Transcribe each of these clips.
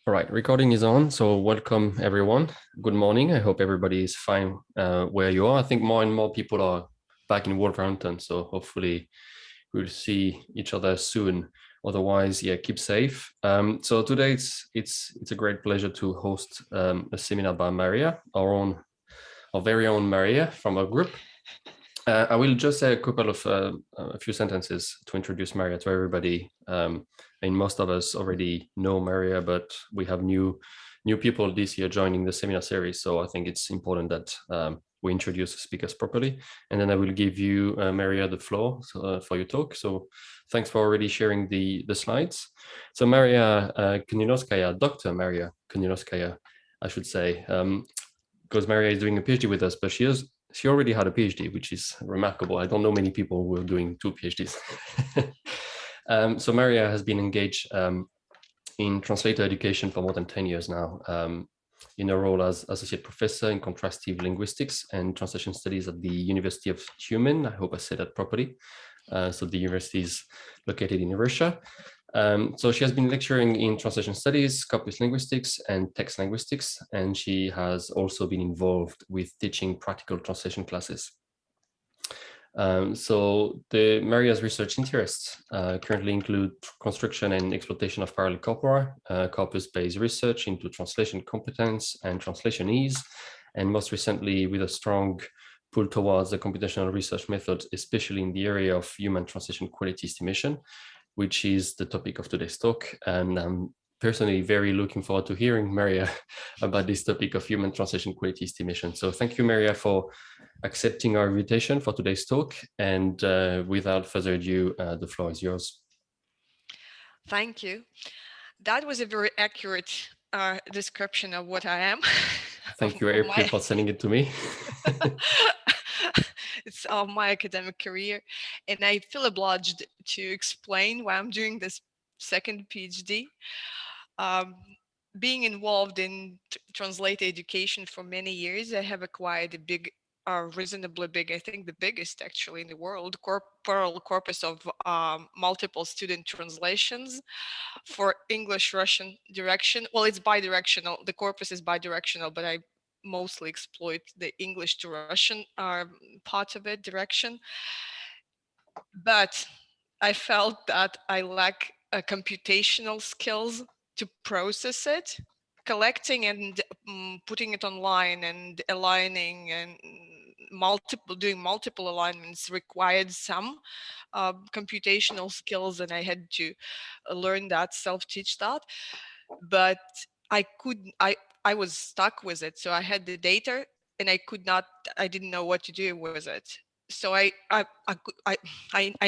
All right, recording is on. So welcome everyone. Good morning. I hope everybody is fine where you are. I think more and more people are back in Wolverhampton, so hopefully we'll see each other soon. Otherwise, yeah, keep safe. So today it's a great pleasure to host a seminar by Maria, our very own Maria from our group. I will just say a few sentences to introduce Maria to everybody. Most of us already know Maria, but we have new people this year joining the seminar series. So I think it's important that we introduce the speakers properly. And then I will give you, Maria, the floor for your talk. So thanks for already sharing the slides. So Maria Kunilovskaya, Dr. Maria Kunilovskaya, I should say, because Maria is doing a PhD with us, but she already had a PhD, which is remarkable. I don't know many people who are doing two PhDs. So Maria has been engaged in translator education for more than 10 years now, in her role as associate professor in contrastive linguistics and translation studies at the University of Tumen. I hope I said that properly. So the university is located in Russia. So she has been lecturing in translation studies, corpus linguistics, and text linguistics, and she has also been involved with teaching practical translation classes. So Maria's research interests currently include construction and exploitation of parallel corpora, corpus-based research into translation competence and translationese, and most recently with a strong pull towards the computational research methods, especially in the area of human translation quality estimation, which is the topic of today's talk. And I'm personally very looking forward to hearing Maria about this topic of human translation quality estimation. So thank you, Maria, for accepting our invitation for today's talk. And without further ado, the floor is yours. Thank you. That was a very accurate description of what I am. Thank you, of April, my for sending it to me. it's of my academic career, and I feel obliged to explain why I'm doing this second PhD. Um, Being involved in translator education for many years, I have acquired a big, reasonably big, I think the biggest actually in the world, parallel corpus of multiple student translations for English Russian direction. Well, it's bidirectional. The corpus is bidirectional, but I mostly exploit the English to Russian part of it, direction. But I felt that I lack computational skills to process it. Collecting and putting it online and aligning and doing multiple alignments required some computational skills, and I had to learn that, self-teach that. But I could I was stuck with it. So I had the data and I didn't know what to do with it. So I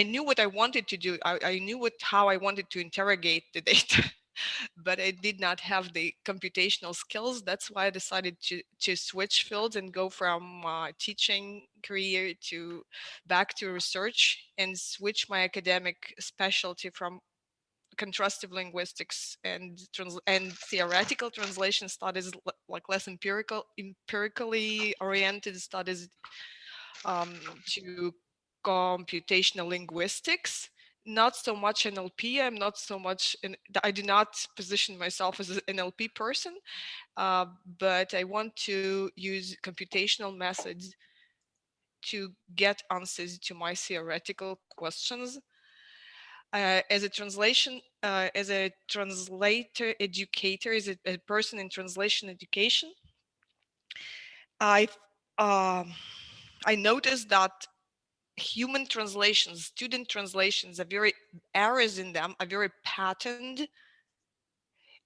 knew what I wanted to do. I knew how I wanted to interrogate the data, but I did not have the computational skills. That's why I decided to switch fields and go from teaching career to back to research and switch my academic specialty from contrastive linguistics and theoretical translation studies, like less empirically oriented studies, to computational linguistics. Not so much NLP. I do not position myself as an NLP person, but I want to use computational methods to get answers to my theoretical questions. As a translator educator, as a person in translation education, I um, I noticed that human translations, student translations, are very errors in them are very patterned,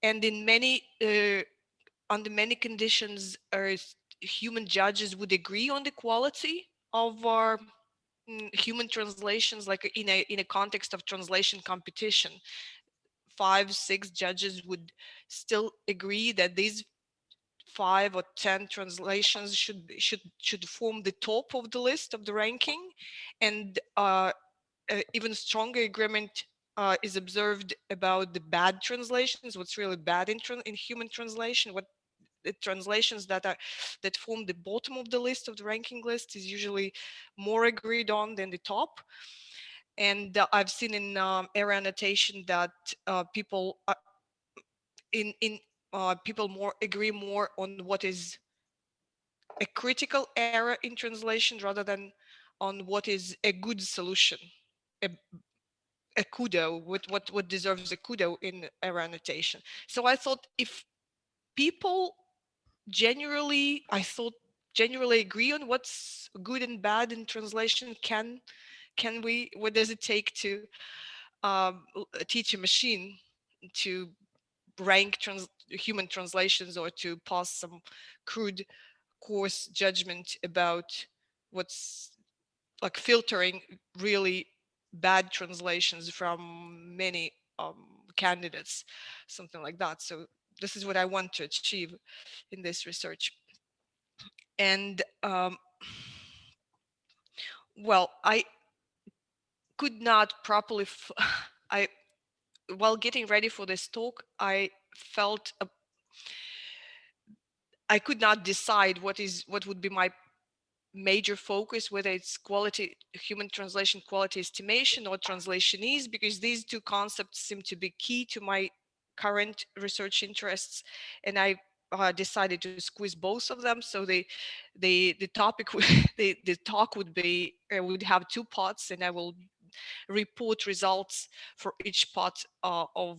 and in many under many conditions, human judges would agree on the quality of our human translations, like in a context of translation competition. 5, 6 judges would still agree that these 5 or 10 translations should form the top of the list of the ranking, and even stronger agreement is observed about the bad translations. What's really bad in human translation, what the translations that form the bottom of the list, of the ranking list, is usually more agreed on than the top. And I've seen in error annotation that people in people more agree more on what is a critical error in translation rather than on what is a good solution, a, a kudo, what deserves a kudo in error annotation. So I thought if people genuinely agree on what's good and bad in translation, can we, what does it take to teach a machine to rank human translations or to pass some crude coarse judgment about what's like filtering really bad translations from many candidates, something like that. So this is what I want to achieve in this research. And well, I could not properly I while getting ready for this talk, I felt I could not decide what would be my major focus, whether it's quality, human translation quality estimation, or translationese, because these two concepts seem to be key to my current research interests. And I decided to squeeze both of them. So the topic the talk would have two parts, and I will report results for each part of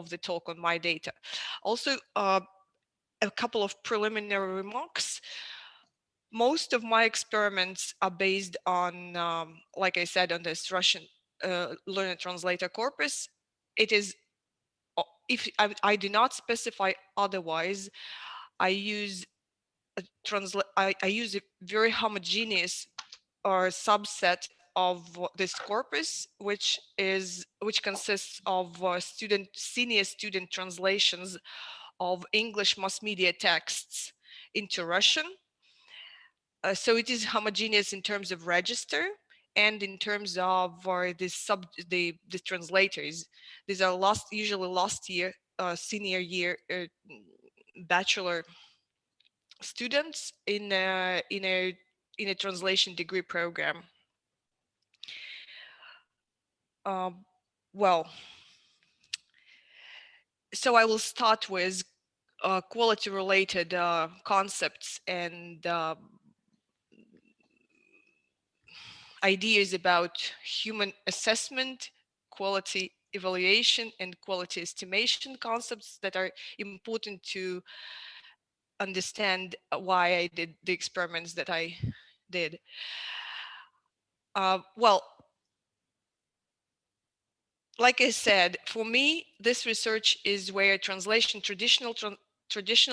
the talk on my data. Also, a couple of preliminary remarks. Most of my experiments are based on, like I said, on this Russian learner translator corpus. It is, if I do not specify otherwise, I use I use a very homogeneous or subset of this corpus, which consists of senior student translations of English mass media texts into Russian. So it is homogeneous in terms of register and in terms of the translators. These are usually last year, senior year bachelor students in a translation degree program. Um, well, so I will start with quality related concepts and ideas about human assessment, quality evaluation, and quality estimation concepts that are important to understand why I did the experiments that I did. Well, like I said, for me, this research is where traditional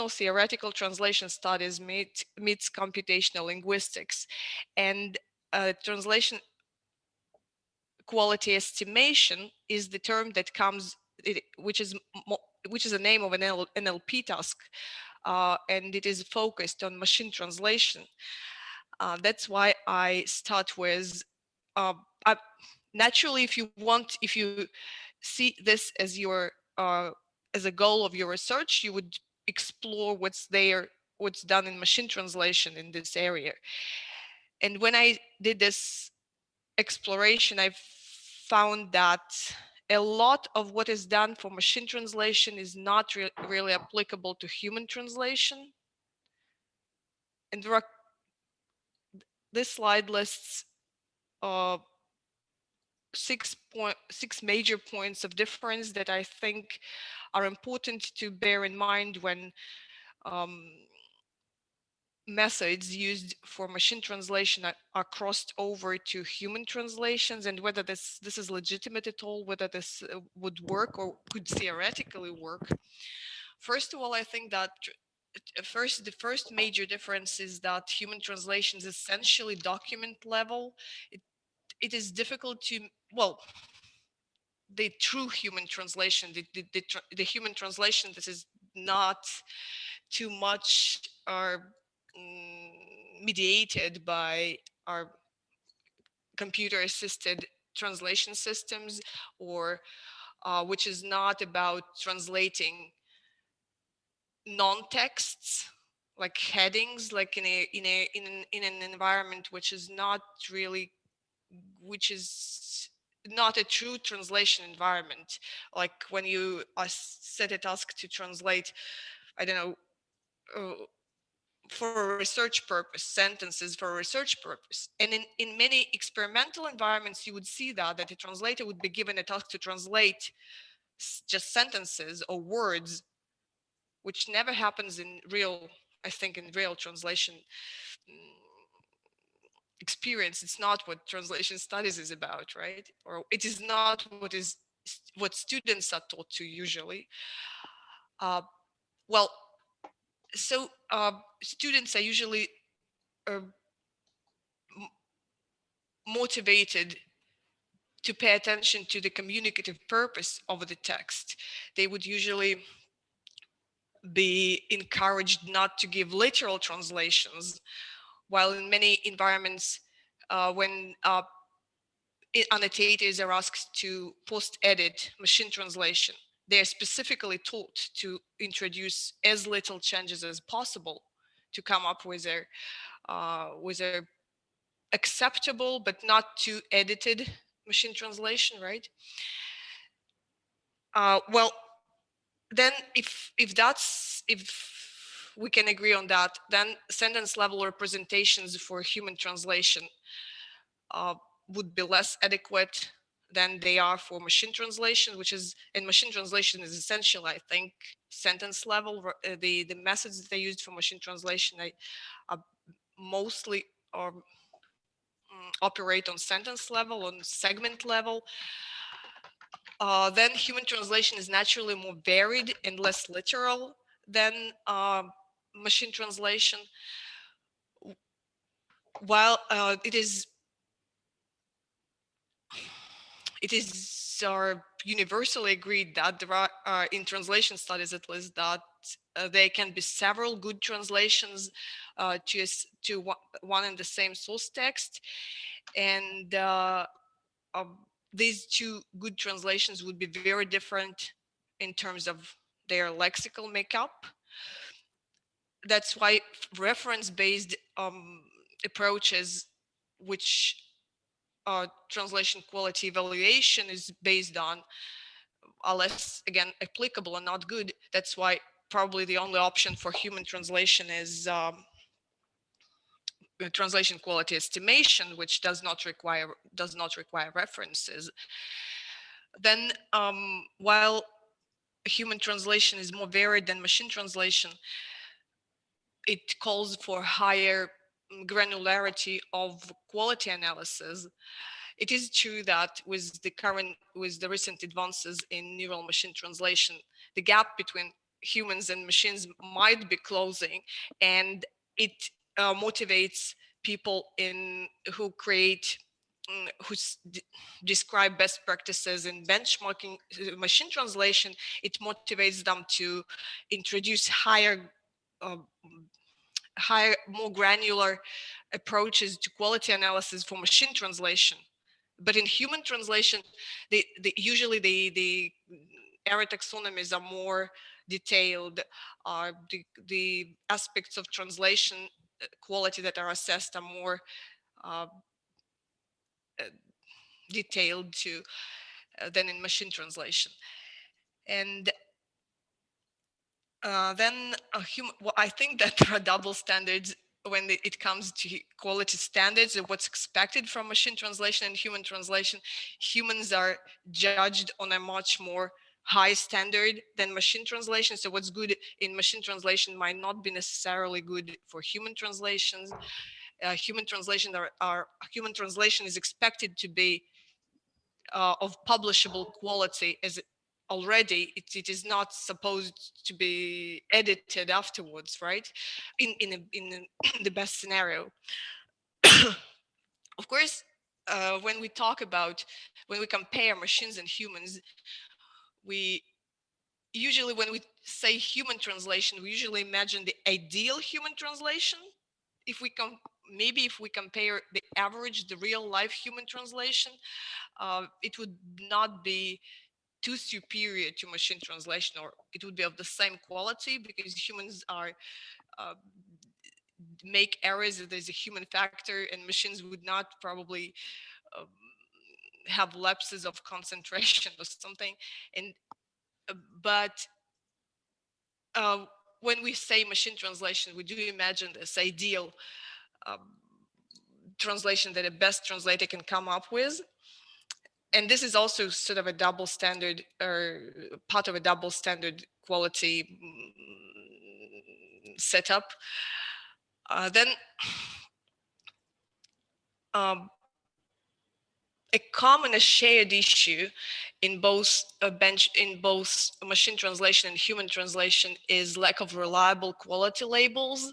theoretical translation studies meets computational linguistics, and translation quality estimation is the term that comes, which is a name of an NLP task, and it is focused on machine translation. That's why I start with, naturally, if you see this as a goal of your research, you would explore what's done in machine translation in this area. And when I did this exploration, I found that a lot of what is done for machine translation is not really applicable to human translation. And this slide lists uh, 6 major points of difference that I think are important to bear in mind when methods used for machine translation are crossed over to human translations, and whether this is legitimate at all, whether this would work or could theoretically work. First of all, I think that the first major difference is that human translation is essentially document level. It is difficult to, well, the true human translation, the human translation that is not too much are mediated by our computer assisted translation systems, or which is not about translating non-texts like headings, like in an environment which is not really, which is not a true translation environment. Like when you set a task to translate I don't know, for a research purpose, sentences for a research purpose. And in many experimental environments, you would see that a translator would be given a task to translate just sentences or words, which never happens in real, I think, in real translation experience. It's not what translation studies is about, right? Or it is not what students are taught to usually. Uh, well, so students are usually uh, motivated to pay attention to the communicative purpose of the text. They would usually be encouraged not to give literal translations, while in many environments, when annotators are asked to post-edit machine translation, they are specifically taught to introduce as little changes as possible to come up with a acceptable but not too edited machine translation, right? Well, then if we can agree on that, then sentence level representations for human translation uh, would be less adequate than they are for machine translation, which is, and machine translation is essential, I think, sentence level. The methods that they used for machine translation, mostly operate on sentence level, on segment level. Then human translation is naturally more varied and less literal than machine translation. While it is universally agreed that there are, in translation studies at least, that there can be several good translations to one and the same source text, and these two good translations would be very different in terms of their lexical makeup. That's why reference-based approaches, which translation quality evaluation is based on, are less, again, applicable and not good. That's why probably the only option for human translation is translation quality estimation, which does not require references. Then, while human translation is more varied than machine translation, it calls for higher granularity of quality analysis. It is true that with the recent advances in neural machine translation, the gap between humans and machines might be closing, and it motivates people who create who describe best practices in benchmarking machine translation. It motivates them to introduce uh, more granular approaches to quality analysis for machine translation. But in human translation, usually the error taxonomies are more detailed. The aspects of translation quality that are assessed are more uh, uh, detailed than in machine translation. And then well, I think that there are double standards when it comes to quality standards of what's expected from machine translation and human translation. Humans are judged on a much more high standard than machine translation. So what's good in machine translation might not be necessarily good for human translations. Human translation is expected to be of publishable quality as already. It is not supposed to be edited afterwards, right? In the best scenario. Of course, when we compare machines and humans, we usually, when we say human translation, we usually imagine the ideal human translation. If we maybe if we compare the average, the real life human translation, it would not be too superior to machine translation, or it would be of the same quality, because humans are uh, make errors if there's a human factor, and machines would not probably uh, have lapses of concentration or something. And but when we say machine translation, we do imagine this ideal translation that a best translator can come up with. And this is also sort of a double standard, or part of a double standard quality setup. Then a common, a shared issue in both machine translation and human translation is lack of reliable quality labels.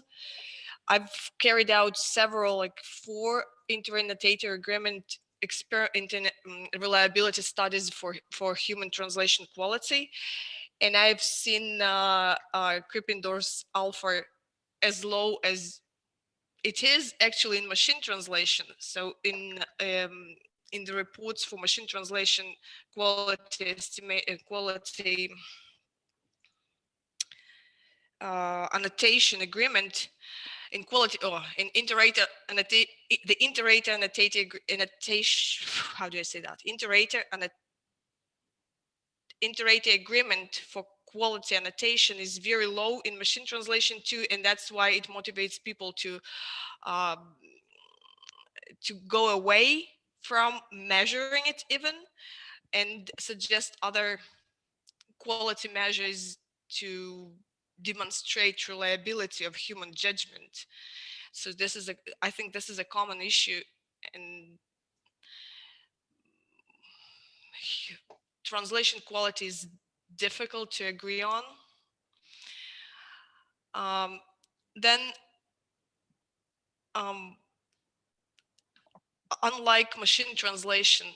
I've carried out several, like 4 inter-annotator agreement reliability studies for human translation quality, and I've seen Krippendorf's alpha as low as it is actually in machine translation. So in the reports for machine translation quality annotation agreement, in quality, or in the inter-rater annotation, how do I say that? Inter-rater agreement for quality annotation is very low in machine translation too, and that's why it motivates people to go away from measuring it even, and suggest other quality measures to demonstrate reliability of human judgment. So I think this is a common issue, and translation quality is difficult to agree on. Then unlike machine translation,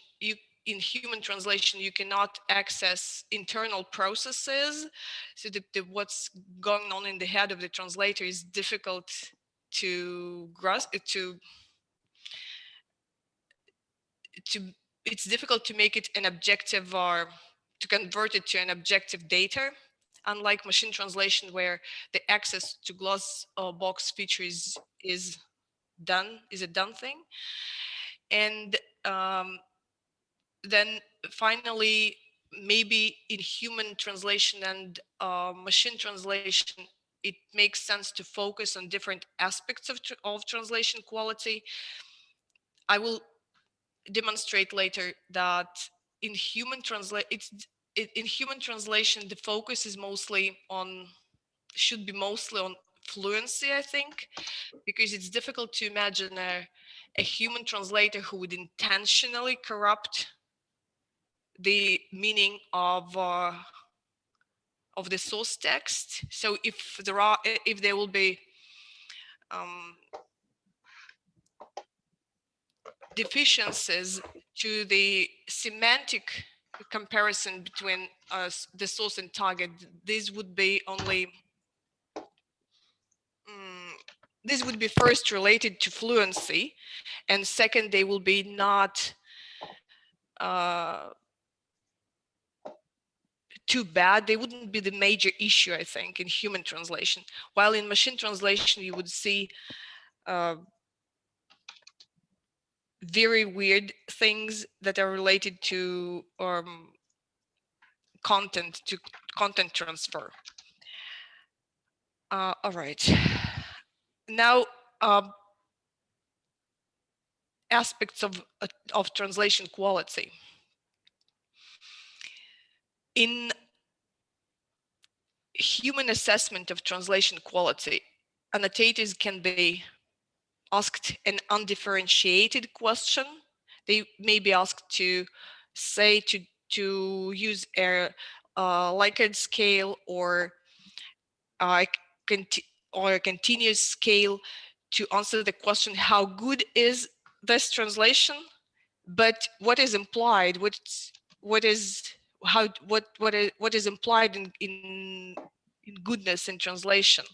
in human translation, you cannot access internal processes. So what's going on in the head of the translator is difficult to grasp, it's difficult to make it an objective, or to convert it to an objective data, unlike machine translation, where the access to gloss box features is a done thing. And then finally, maybe in human translation and machine translation, it makes sense to focus on different aspects of translation quality. I will demonstrate later that in human translation, the focus is should be mostly on fluency, I think, because it's difficult to imagine a human translator who would intentionally corrupt the meaning of the source text. So if there will be deficiencies to the semantic comparison between the source and target, this would be first related to fluency, and second, they will be not too bad. They wouldn't be the major issue, I think, in human translation. While in machine translation, you would see very weird things that are related to content transfer. All right. Now, aspects of translation quality. In human assessment of translation quality, annotators can be asked an undifferentiated question. They may be asked to say to use a Likert scale or a continuous scale to answer the question, how good is this translation? But what is implied? What is implied in goodness in translation?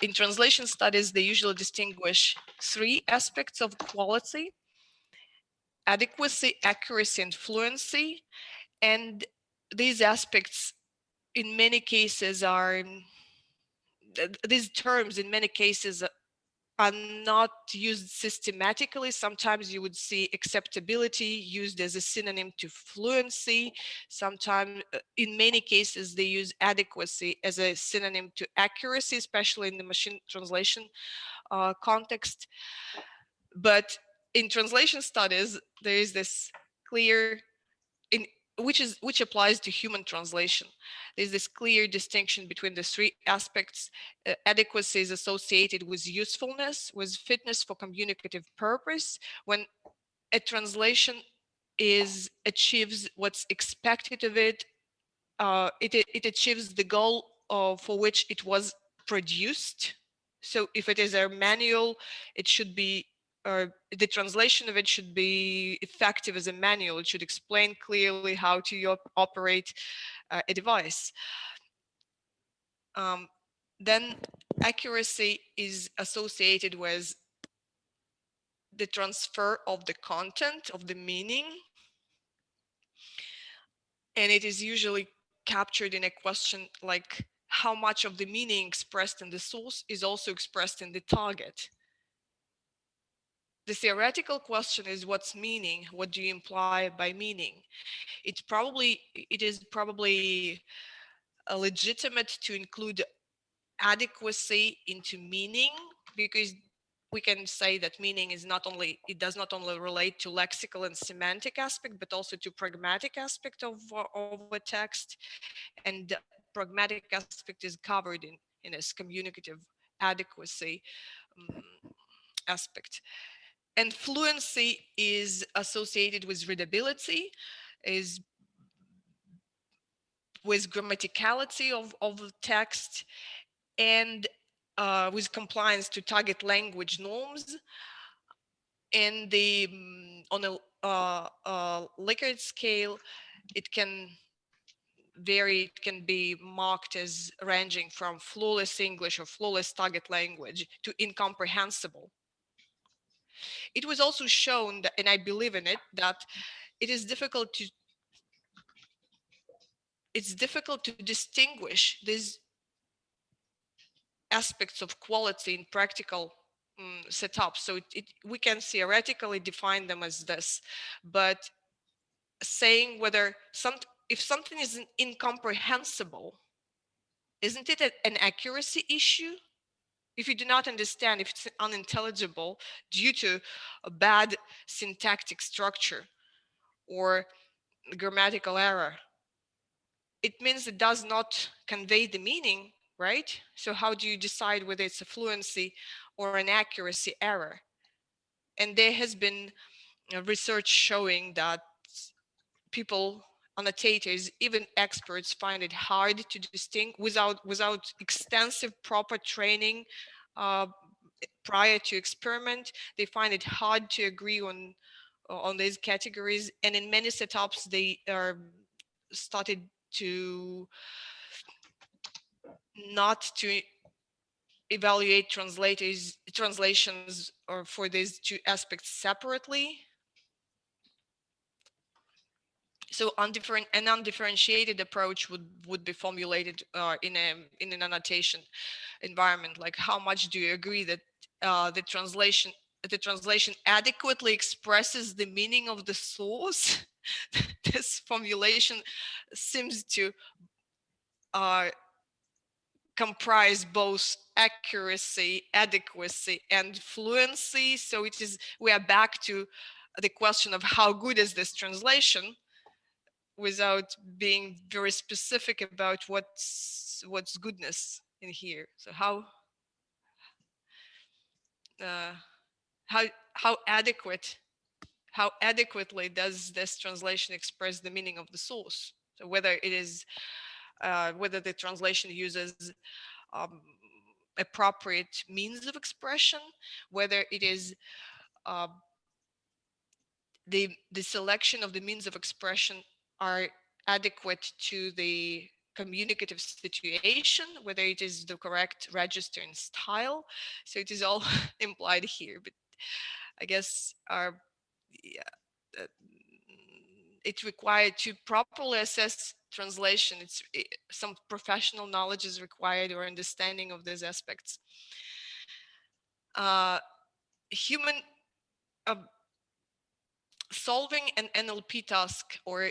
In translation studies, they usually distinguish 3 aspects of quality: adequacy, accuracy, and fluency. And these aspects, in many cases, these terms in many cases are not used systematically. Sometimes you would see acceptability used as a synonym to fluency. Sometimes, in many cases, they use adequacy as a synonym to accuracy, especially in the machine translation context. But in translation studies, there is this clear, in which applies to human translation. There's this clear distinction between the three aspects. Adequacy is associated with usefulness, with fitness for communicative purpose. When a translation achieves what's expected of it, it achieves the goal for which it was produced. So if it is a manual, it should be, the translation of it should be effective as a manual. It should explain clearly how to operate a device. Then accuracy is associated with the transfer of the content, of the meaning, and it is usually captured in a question like how much of the meaning expressed in the source is also expressed in the target. The theoretical question is, what's meaning? What do you imply by meaning? It is probably legitimate to include adequacy into meaning, because we can say that meaning is not only, it does not only relate to lexical and semantic aspect, but also to pragmatic aspect of a text. And the pragmatic aspect is covered in this communicative adequacy aspect. And fluency is associated with readability, is with grammaticality of the text, and with compliance to target language norms. And on a Likert scale, it can vary. It can be marked as ranging from flawless English or flawless target language to incomprehensible. It was also shown that, and I believe in it, that it is difficult to distinguish these aspects of quality in practical setups. So we can theoretically define them as this, but saying whether if something is incomprehensible, isn't it an accuracy issue? If you do not understand, if it's unintelligible due to a bad syntactic structure or grammatical error, it means it does not convey the meaning, right? So how do you decide whether it's a fluency or an accuracy error? And there has been research showing that people, annotators, even experts, find it hard to distinguish without extensive proper training prior to experiment. They find it hard to agree on these categories, and in many setups they are started to not to evaluate translations or for these two aspects separately. So an undifferentiated approach would be formulated in an annotation environment. Like, how much do you agree that the translation adequately expresses the meaning of the source? This formulation seems to comprise both accuracy, adequacy, and fluency. So we are back to the question of how good is this translation, without being very specific about what's goodness in here. So uh, how how adequate how adequately does this translation express the meaning of the source? So whether it is whether the translation uses appropriate means of expression, whether it is the selection of the means of expression are adequate to the communicative situation, whether it is the correct register and style. So it is all implied here, but I guess it's required to properly assess translation. Some professional knowledge is required, or understanding of these aspects. Human solving an NLP task or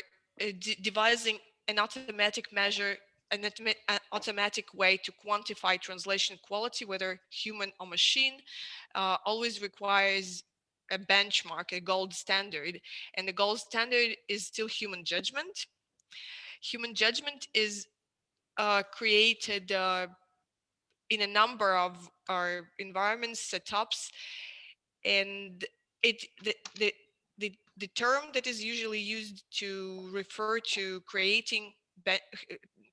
devising an automatic measure, an automatic way to quantify translation quality, whether human or machine, always requires a benchmark, a gold standard. And the gold standard is still human judgment. Human judgment is created in a number of our environments, setups, and the term that is usually used to refer to creating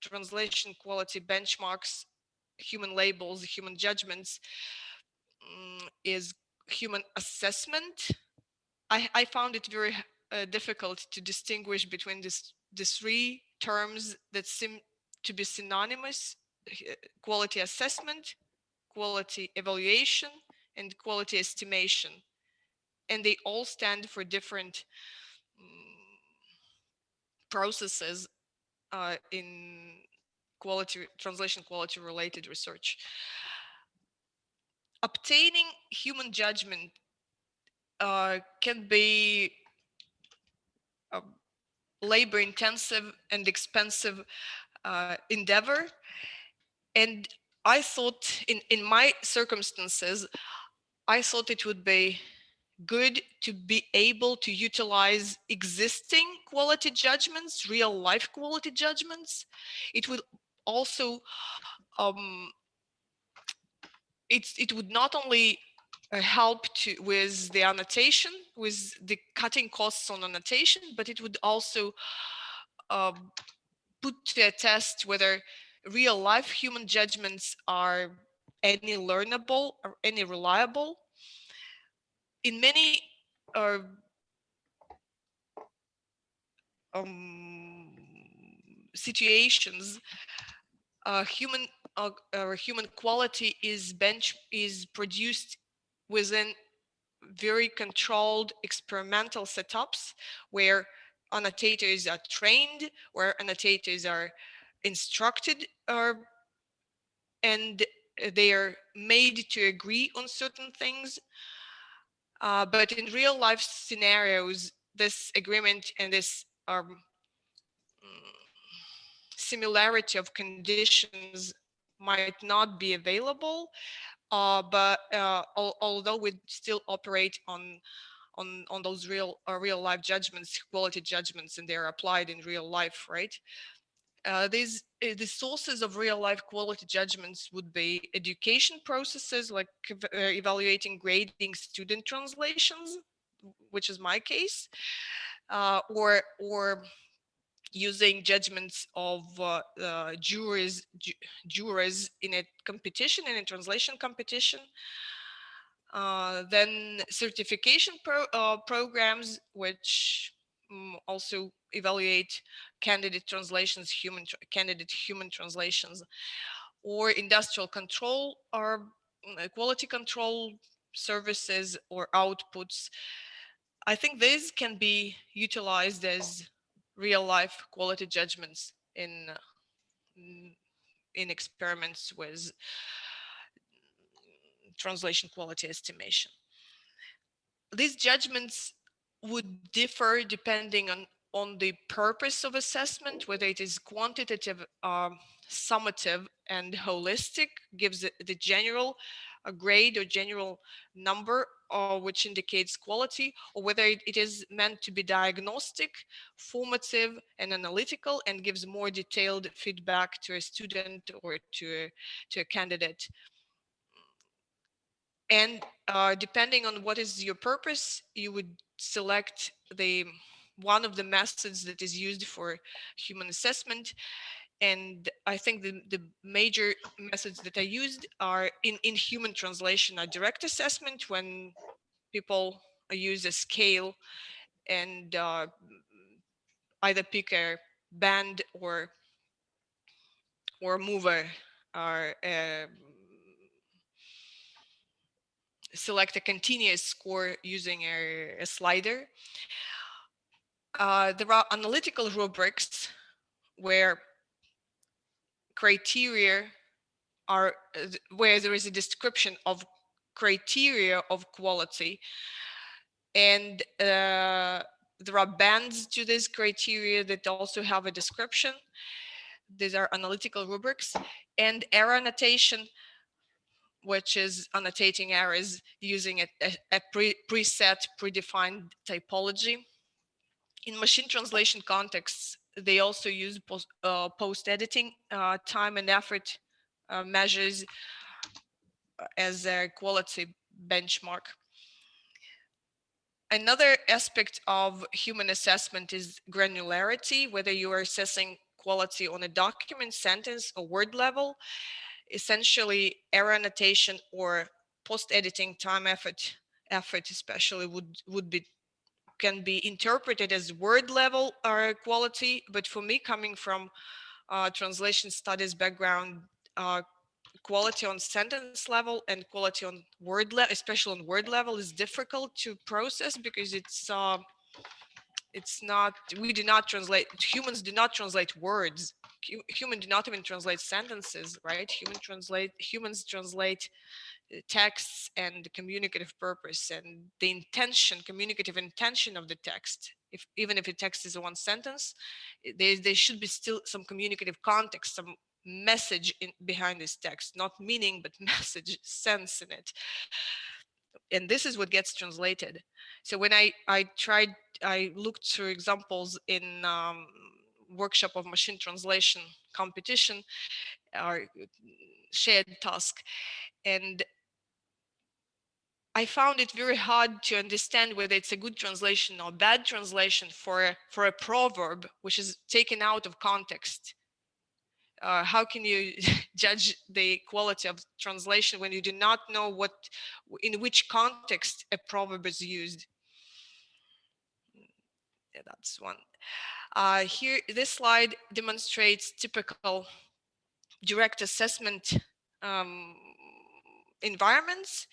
translation quality benchmarks, human labels, human judgments, is human assessment. I found it very difficult to distinguish between the three terms that seem to be synonymous: quality assessment, quality evaluation, and quality estimation. And they all stand for different processes in quality translation quality related research. Obtaining human judgment can be a labor intensive and expensive endeavor. And I thought in my circumstances, I thought it would be good to be able to utilize existing quality judgments, real life quality judgments. It would also, it would not only help with the annotation, with the cutting costs on annotation, but it would also put to a test whether real life human judgments are any learnable or any reliable. In many situations, human quality is produced within very controlled experimental setups where annotators are trained, where annotators are instructed, and they are made to agree on certain things. But in real life scenarios, this agreement and this similarity of conditions might not be available, but although we still operate on those real life judgments, quality judgments, and they're applied in real life, right? The sources of real life quality judgments would be education processes like evaluating, grading student translations, which is my case, or using judgments of jurors in a competition, in a translation competition. Then certification programs, which also evaluate candidate translations, candidate human translations, or industrial control or quality control services or outputs. I think these can be utilized as real life quality judgments in experiments with translation quality estimation. These judgments would differ depending on the purpose of assessment, whether it is quantitative, summative, and holistic, gives the general grade or general number, which indicates quality, or whether it is meant to be diagnostic, formative, and analytical, and gives more detailed feedback to a student or to a candidate. And depending on what is your purpose, you would select one of the methods that is used for human assessment. And I think the major methods that I used are in human translation are direct assessment, when people use a scale and either pick a band or mover, or select a continuous score using a slider. There are analytical rubrics where criteria are where there is a description of criteria of quality, and there are bands to this criteria that also have a description. These are analytical rubrics, and error annotation, which is annotating errors using a preset, predefined typology. In machine translation contexts, they also use post-editing time and effort measures as a quality benchmark. Another aspect of human assessment is granularity, whether you are assessing quality on a document, sentence, or word level. Essentially, error annotation or post-editing time effort especially can be interpreted as word level quality. But for me, coming from translation studies background, quality on sentence level and quality on word level, especially on word level, is difficult to process because it's not, we do not translate, humans do not translate words. Humans do not even translate sentences, right? Humans translate texts and communicative purpose and the intention, communicative intention of the text. Even if the text is one sentence, there should be still some communicative context, some message behind this text, not meaning, but message, sense in it. And this is what gets translated. So when I looked through examples in workshop of machine translation competition or shared task, and I found it very hard to understand whether it's a good translation or bad translation for a proverb which is taken out of context. How can you judge the quality of translation when you do not know in which context a proverb is used? Yeah, that's one. Here, this slide demonstrates typical direct assessment environments.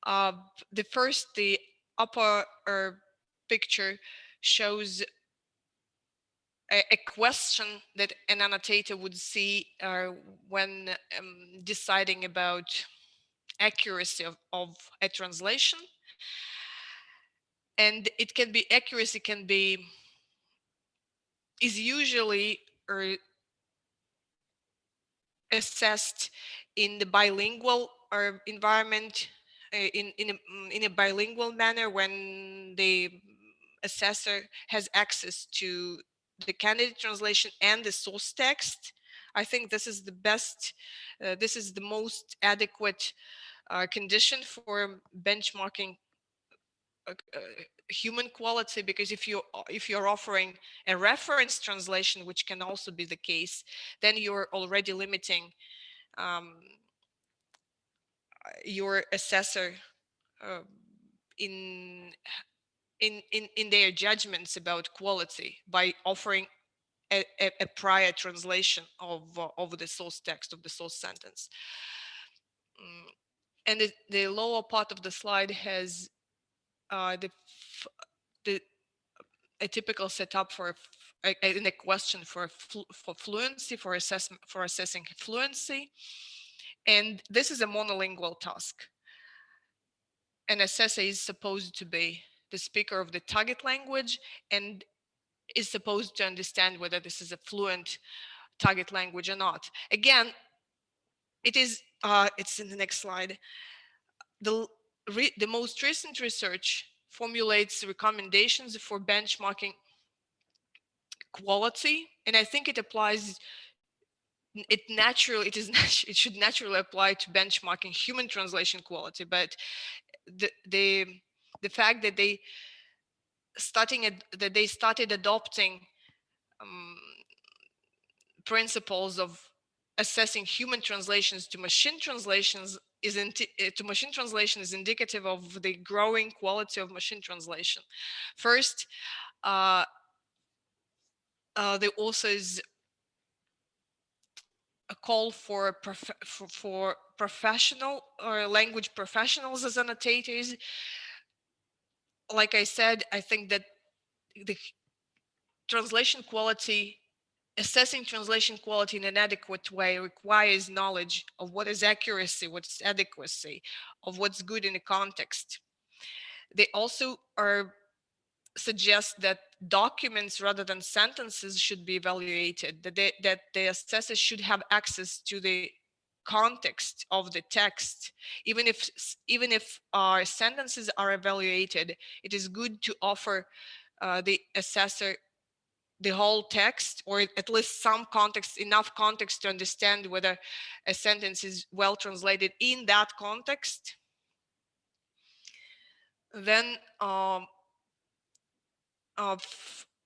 The upper picture shows a question that an annotator would see when deciding about accuracy of a translation. And it can be, accuracy is usually assessed in the bilingual environment, in a bilingual manner, when the assessor has access to the candidate translation and the source text. I think this is the best, this is the most adequate condition for benchmarking human quality, because if you're offering a reference translation, which can also be the case, then you're already limiting your assessor in their judgments about quality by offering a prior translation of the source text, of the source sentence. And the lower part of the slide has a typical setup for a question for fluency, for assessing fluency. And this is a monolingual task. An assessor is supposed to be the speaker of the target language and is supposed to understand whether this is a fluent target language or not. Again, it's in the next slide. The most recent research formulates recommendations for benchmarking quality, and I think it applies. It should naturally apply to benchmarking human translation quality, but the fact that they started adopting principles of assessing human translations to machine translations is indicative of the growing quality of machine translation. First, the authors a call for professional or language professionals as annotators. Like I said, I think that the translation quality assessing translation quality in an adequate way requires knowledge of what is accuracy, what's adequacy, of what's good in a context. They also suggest that documents rather than sentences should be evaluated, that the assessor should have access to the context of the text. Even if our sentences are evaluated, it is good to offer the assessor the whole text, or at least some context, enough context to understand whether a sentence is well translated in that context. Then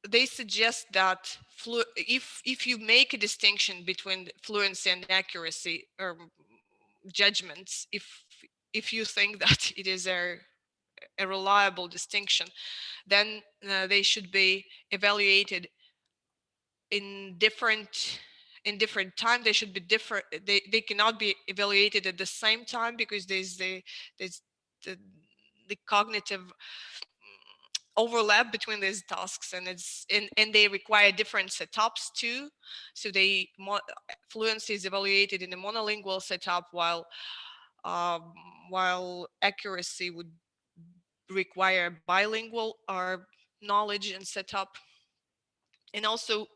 they suggest that if you make a distinction between fluency and accuracy or judgments, if you think that it is a reliable distinction, then they should be evaluated in different time. They should be different. They cannot be evaluated at the same time, because there's the, the cognitive overlap between these tasks, and they require different setups too. So fluency is evaluated in a monolingual setup, while accuracy would require bilingual knowledge and setup. And also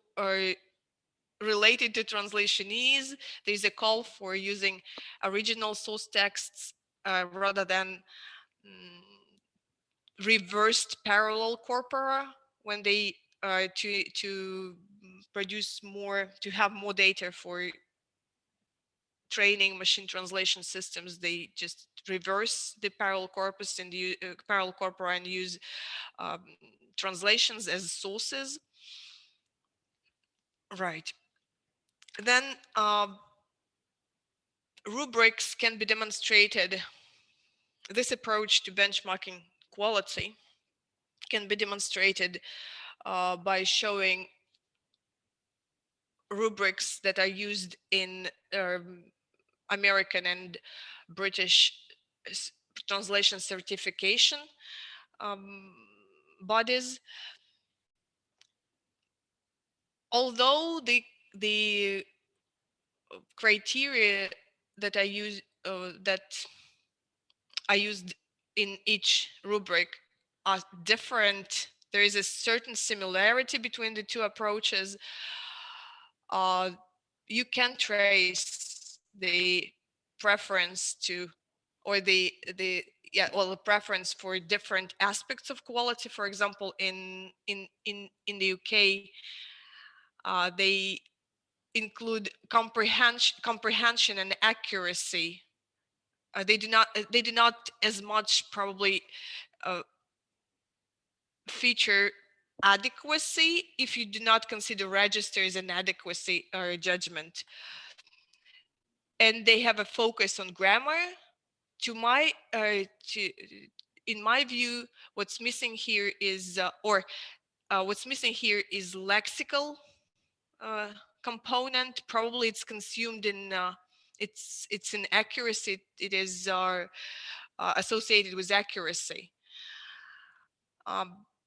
related to Translationese, there's a call for using original source texts rather than reversed parallel corpora when they to produce more, to have more data for training machine translation systems. They just reverse the parallel corpus and parallel corpora and use translations as sources. Right. Then rubrics can be demonstrated. This approach to benchmarking quality can be demonstrated by showing rubrics that are used in American and British translation certification bodies. Although the criteria that I used in each rubric are different, there is a certain similarity between the two approaches. You can trace the preference to, or the preference for different aspects of quality. For example, in the UK, they include comprehension and accuracy. They do not as much probably feature adequacy if you do not consider registers an adequacy or a judgment. And they have a focus on grammar. In my view, what's missing here is lexical component. Probably it's consumed in it's in accuracy. It is associated with accuracy.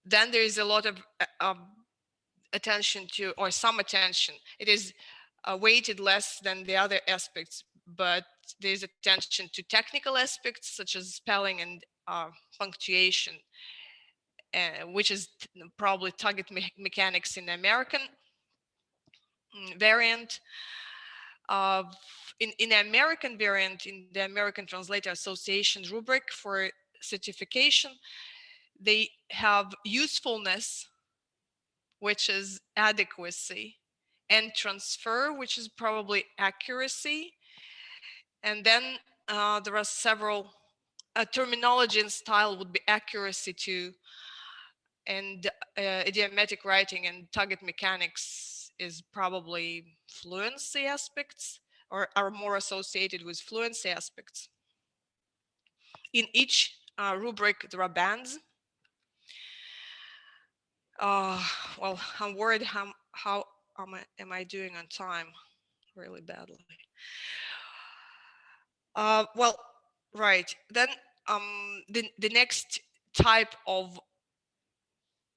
Then there is a lot of attention to, or some attention. It is weighted less than the other aspects, but there's attention to technical aspects such as spelling and punctuation, which is probably target mechanics in the American variant. In the American variant, in the American Translator Association rubric for certification, they have usefulness, which is adequacy, and transfer, which is probably accuracy. And then there are several terminology and style would be accuracy too, and idiomatic writing and target mechanics is probably fluency aspects, or are more associated with fluency aspects. In each rubric there are bands. Well, I'm worried how am I doing on time? Really badly. Well, right. Then the next type of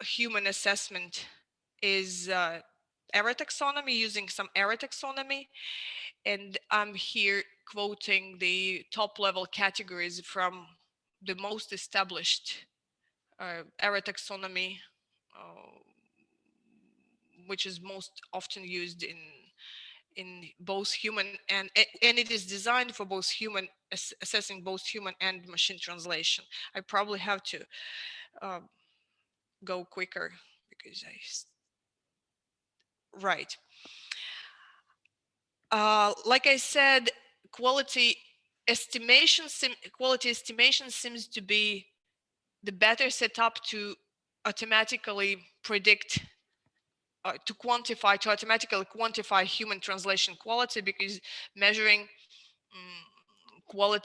human assessment is error taxonomy, using some error taxonomy. And I'm here quoting the top level categories from the most established error taxonomy, which is most often used in both human and it is designed for both human, assessing both human and machine translation. I probably have to go quicker because right. Like I said, quality estimation seems to be the better setup to automatically predict, to automatically quantify human translation quality, because measuring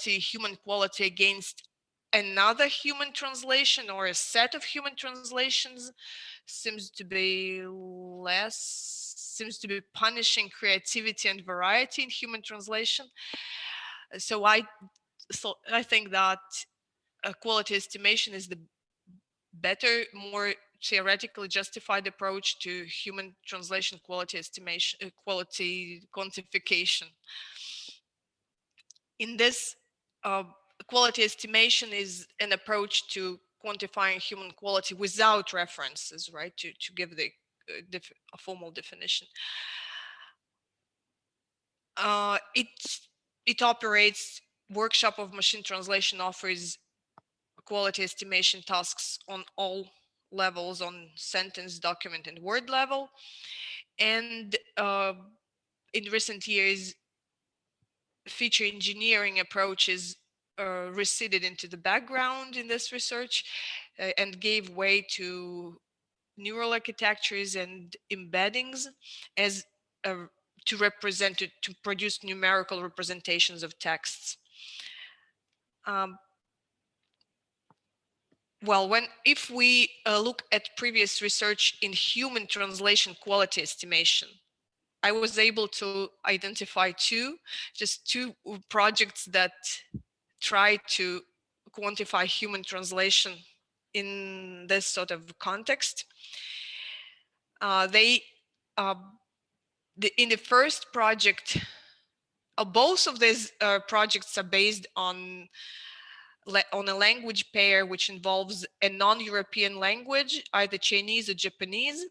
human quality against another human translation or a set of human translations seems to be punishing creativity and variety in human translation. So I think that quality estimation is the better, more theoretically justified approach to human translation quality estimation, quality quantification. In this, quality estimation is an approach to quantifying human quality without references, right? To give the a formal definition. It operates. Workshop of Machine Translation offers quality estimation tasks on all levels, on sentence, document, and word level. And in recent years, feature engineering approaches receded into the background in this research and gave way to neural architectures and embeddings as to produce numerical representations of texts. Well, if we look at previous research in human translation quality estimation, I was able to identify just two projects that try to quantify human translation in this sort of context. In the first project, both of these projects are based on a language pair which involves a non-European language, either Chinese or Japanese,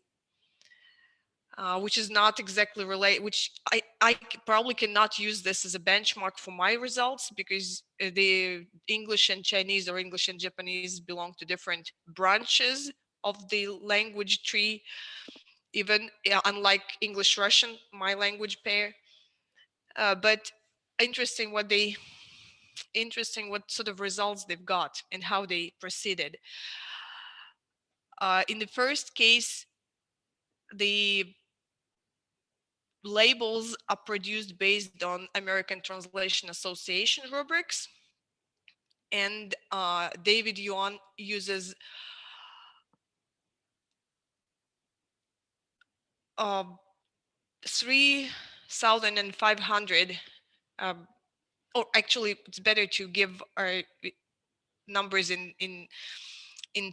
which is not exactly related, which I probably cannot use this as a benchmark for my results, because the English and Chinese or English and Japanese belong to different branches of the language tree, even unlike English Russian, my language pair. But interesting what sort of results they've got and how they proceeded. In the first case, the labels are produced based on American Translation Association rubrics, and David Yuan uses 3,500, or actually it's better to give our numbers in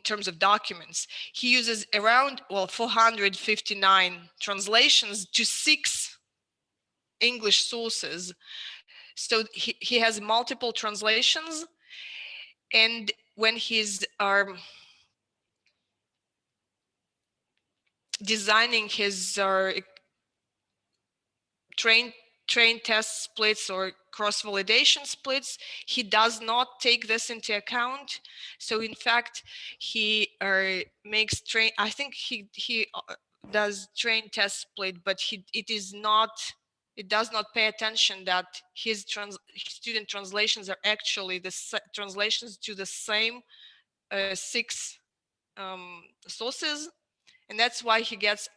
terms of documents. He uses around 459 translations to 6 English sources. So he has multiple translations, and when he's designing his train test splits or cross-validation splits, he does not take this into account. So in fact, he makes I think he does train test split, but it does not pay attention that his student translations are actually the translations to the same 6 sources, and that's why he gets.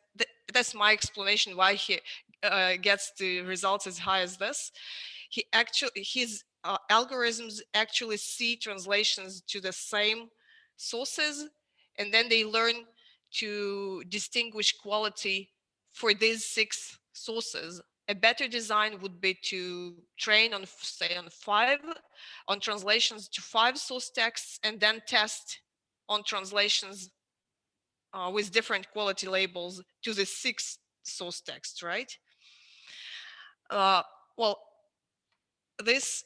That's my explanation why he gets the results as high as this. His algorithms actually see translations to the same sources, and then they learn to distinguish quality for these 6 sources. A better design would be to train on, say, on translations to 5 source texts, and then test on translations with different quality labels to the 6 source text, right? Well, this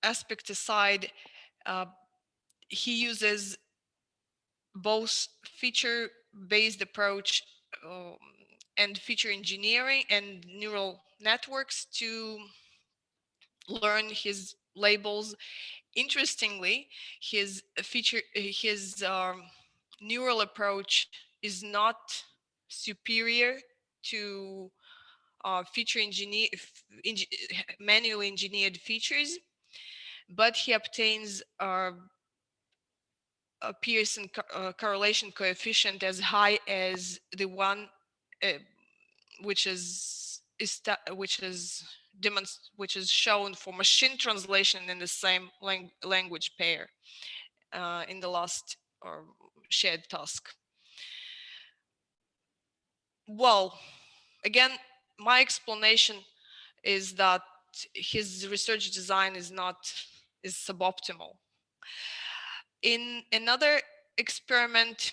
aspect aside, he uses both feature-based approach and feature engineering and neural networks to learn his labels. Interestingly, his neural approach is not superior to manually engineered features, but he obtains a Pearson correlation coefficient as high as the one which is shown for machine translation in the same language pair in the last shared task. Well, again, my explanation is that his research design is suboptimal. In another experiment,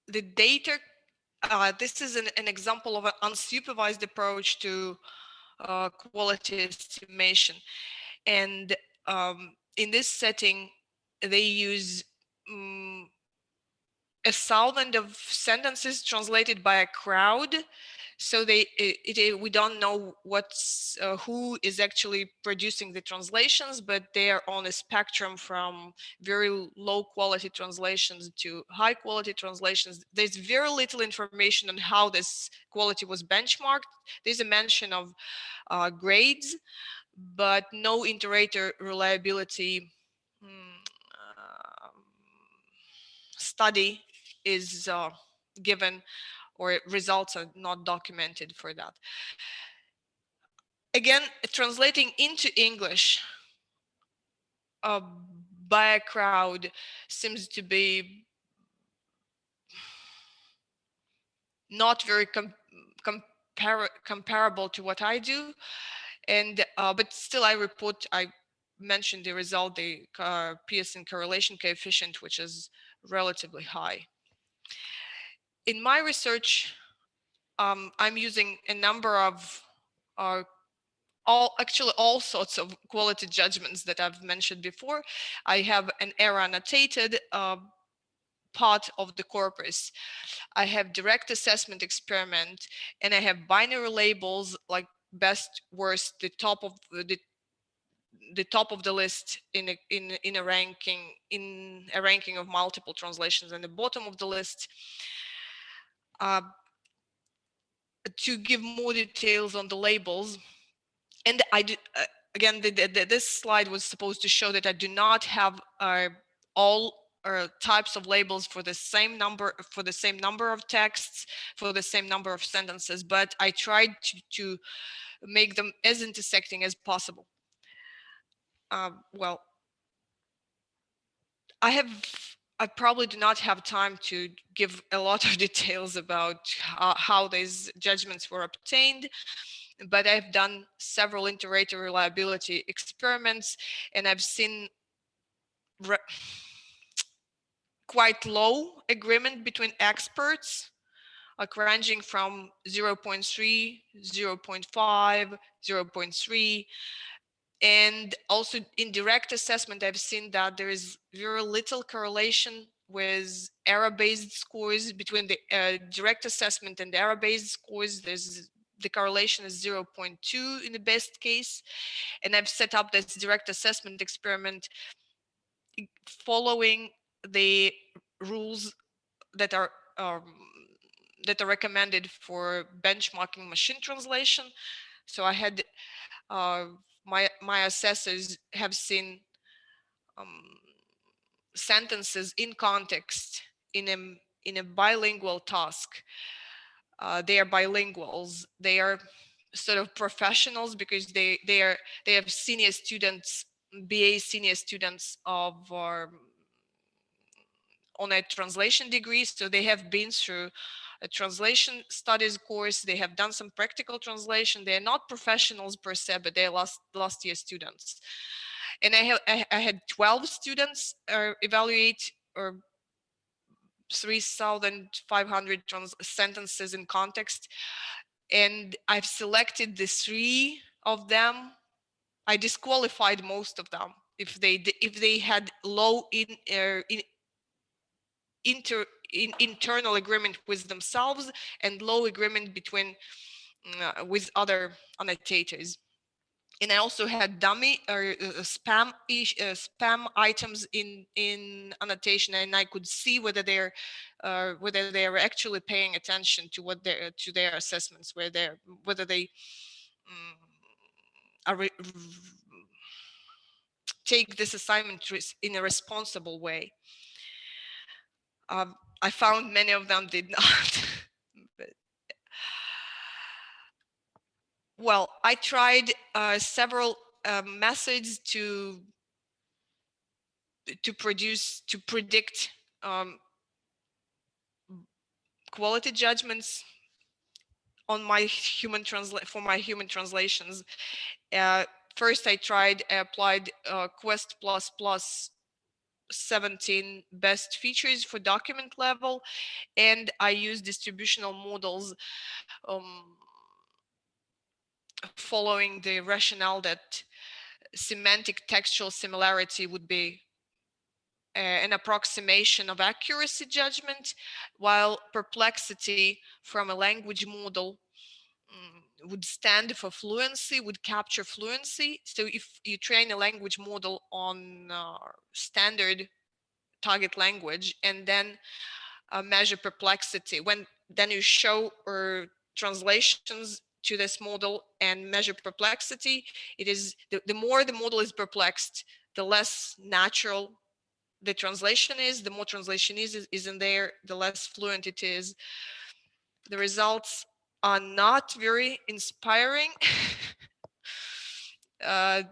the data, this is an example of an unsupervised approach to quality estimation. And in this setting, they use a thousand of sentences translated by a crowd. So we don't know who is actually producing the translations, but they are on a spectrum from very low quality translations to high quality translations. There's very little information on how this quality was benchmarked. There's a mention of grades, but no inter-rater reliability study is given, or results are not documented for that. Again, translating into English by a crowd seems to be not very comparable to what I do, and but still I mentioned the result, the Pearson correlation coefficient, which is relatively high. In my research, I'm using a number of all sorts of quality judgments that I've mentioned before. I have an error annotated part of the corpus. I have direct assessment experiment, and I have binary labels like best, worst, the top of the list in a ranking of multiple translations, and the bottom of the list. To give more details on the labels, and I do, again, this slide was supposed to show that I do not have all types of labels for the same number of texts, for the same number of sentences, but I tried to make them as intersecting as possible. Well, I probably do not have time to give a lot of details about how these judgments were obtained, but I've done several inter-rater reliability experiments, and I've seen quite low agreement between experts, like ranging from 0.3, 0.5, 0.3. And also in direct assessment, I've seen that there is very little correlation with error-based scores between the direct assessment and error-based scores. The correlation is 0.2 in the best case. And I've set up this direct assessment experiment following the rules that are recommended for benchmarking machine translation. So I had my assessors have seen sentences in context in a bilingual task. They are bilinguals. They are sort of professionals because they have senior students, BA senior students of on a translation degree, so they have been through a translation studies course. They have done some practical translation. They are not professionals per se, but they're last year students. And I had 12 students evaluate or 3,500 sentences in context, and I've selected the 3 of them. I disqualified most of them if they had low internal agreement with themselves and low agreement between with other annotators. And I also had dummy or spam items in annotation, and I could see whether they're actually paying attention to what to their assessments, whether they take this assignment in a responsible way. I found many of them did not. But, well, I tried several methods to predict quality judgments on my for my human translations. First, I applied Quest++ 17 best features for document level, and I used distributional models following the rationale that semantic textual similarity would be an approximation of accuracy judgment, while perplexity from a language model would stand for fluency, would capture fluency. So if you train a language model on standard target language and then measure perplexity, then you show translations to this model and measure perplexity, it is the more the model is perplexed, the less natural the translation is, the more translation is in there, the less fluent it is. The results are not very inspiring. I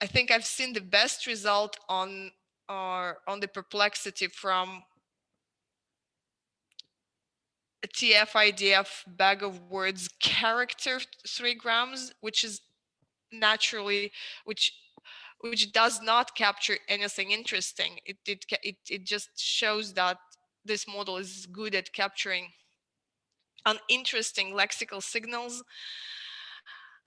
think I've seen the best result on the perplexity from a TF-IDF bag of words character 3 grams, which is naturally, which does not capture anything interesting. It just shows that this model is good at capturing uninteresting lexical signals.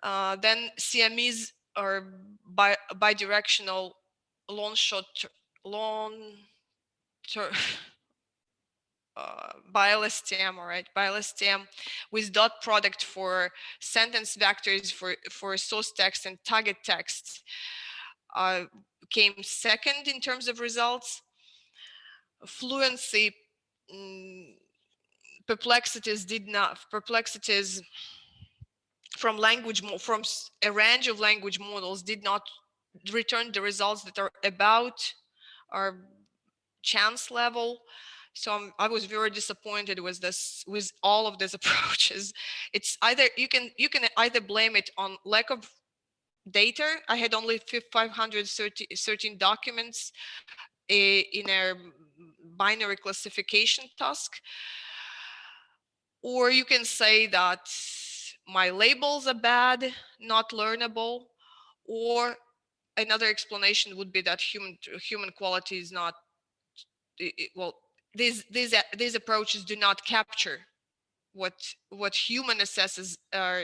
Then CMEs are bidirectional bi-LSTM, all right, bi-LSTM with dot product for sentence vectors for source text and target text came second in terms of results. Fluency perplexities from a range of language models did not return the results that are about our chance level. So I was very disappointed with all of these approaches. It's either you can either blame it on lack of data. I had only 513 documents in a binary classification task, or you can say that my labels are bad, not learnable, or another explanation would be that human quality is not well. These approaches do not capture what human assessors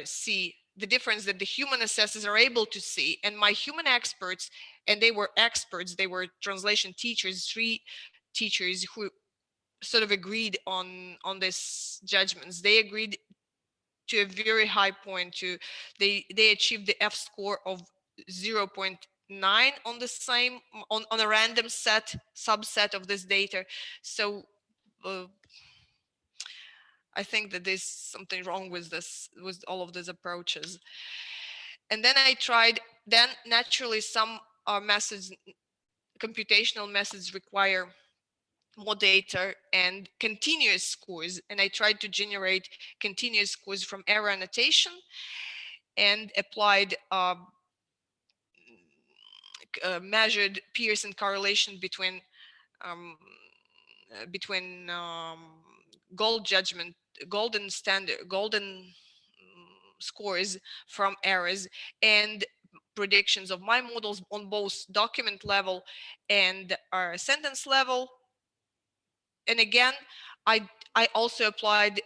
see, the difference that the human assessors are able to see, and my human experts, and they were experts, they were translation teachers, 3 teachers who sort of agreed on these judgments. They agreed to a very high point. They achieved the F score of 0.9 on the same on a random subset of this data. So I think that there's something wrong with all of these approaches. And then I tried. Then naturally, some methods, computational methods, require more data and continuous scores. And I tried to generate continuous scores from error annotation and applied measured Pearson correlation between golden scores from errors and predictions of my models on both document level and sentence level. And again, I also applied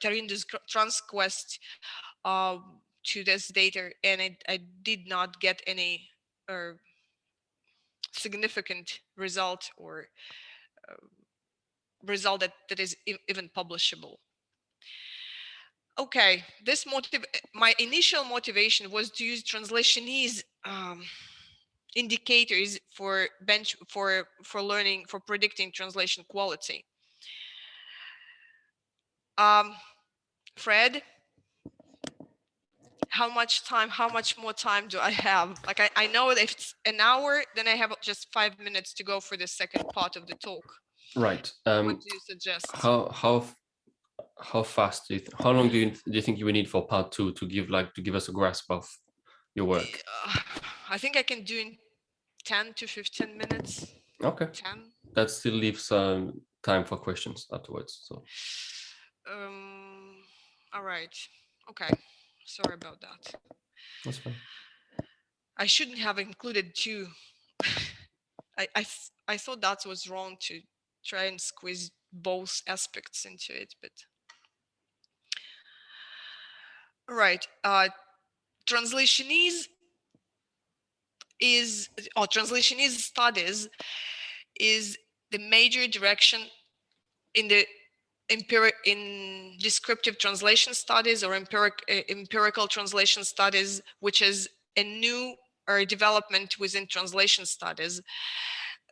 Tarinda's transquest to this data, and I did not get any significant result or result that is even publishable. Okay, my initial motivation was to use Translationese indicators for learning, for predicting translation quality. Fred, how much more time do I have? Like I know that if it's an hour, then I have just 5 minutes to go for the second part of the talk. Right. What do you suggest? How fast how long do you think you will need for part 2 to give us a grasp of your work? I think I can do in 10 to 15 minutes. Okay. 10. That still leaves time for questions afterwards. So. All right. Okay. Sorry about that. That's fine. I shouldn't have included two. I thought that was wrong to try and squeeze both aspects into it, but right. Translationese Translationese studies is the major direction in the in descriptive translation studies or empirical translation studies, which is a new development within translation studies.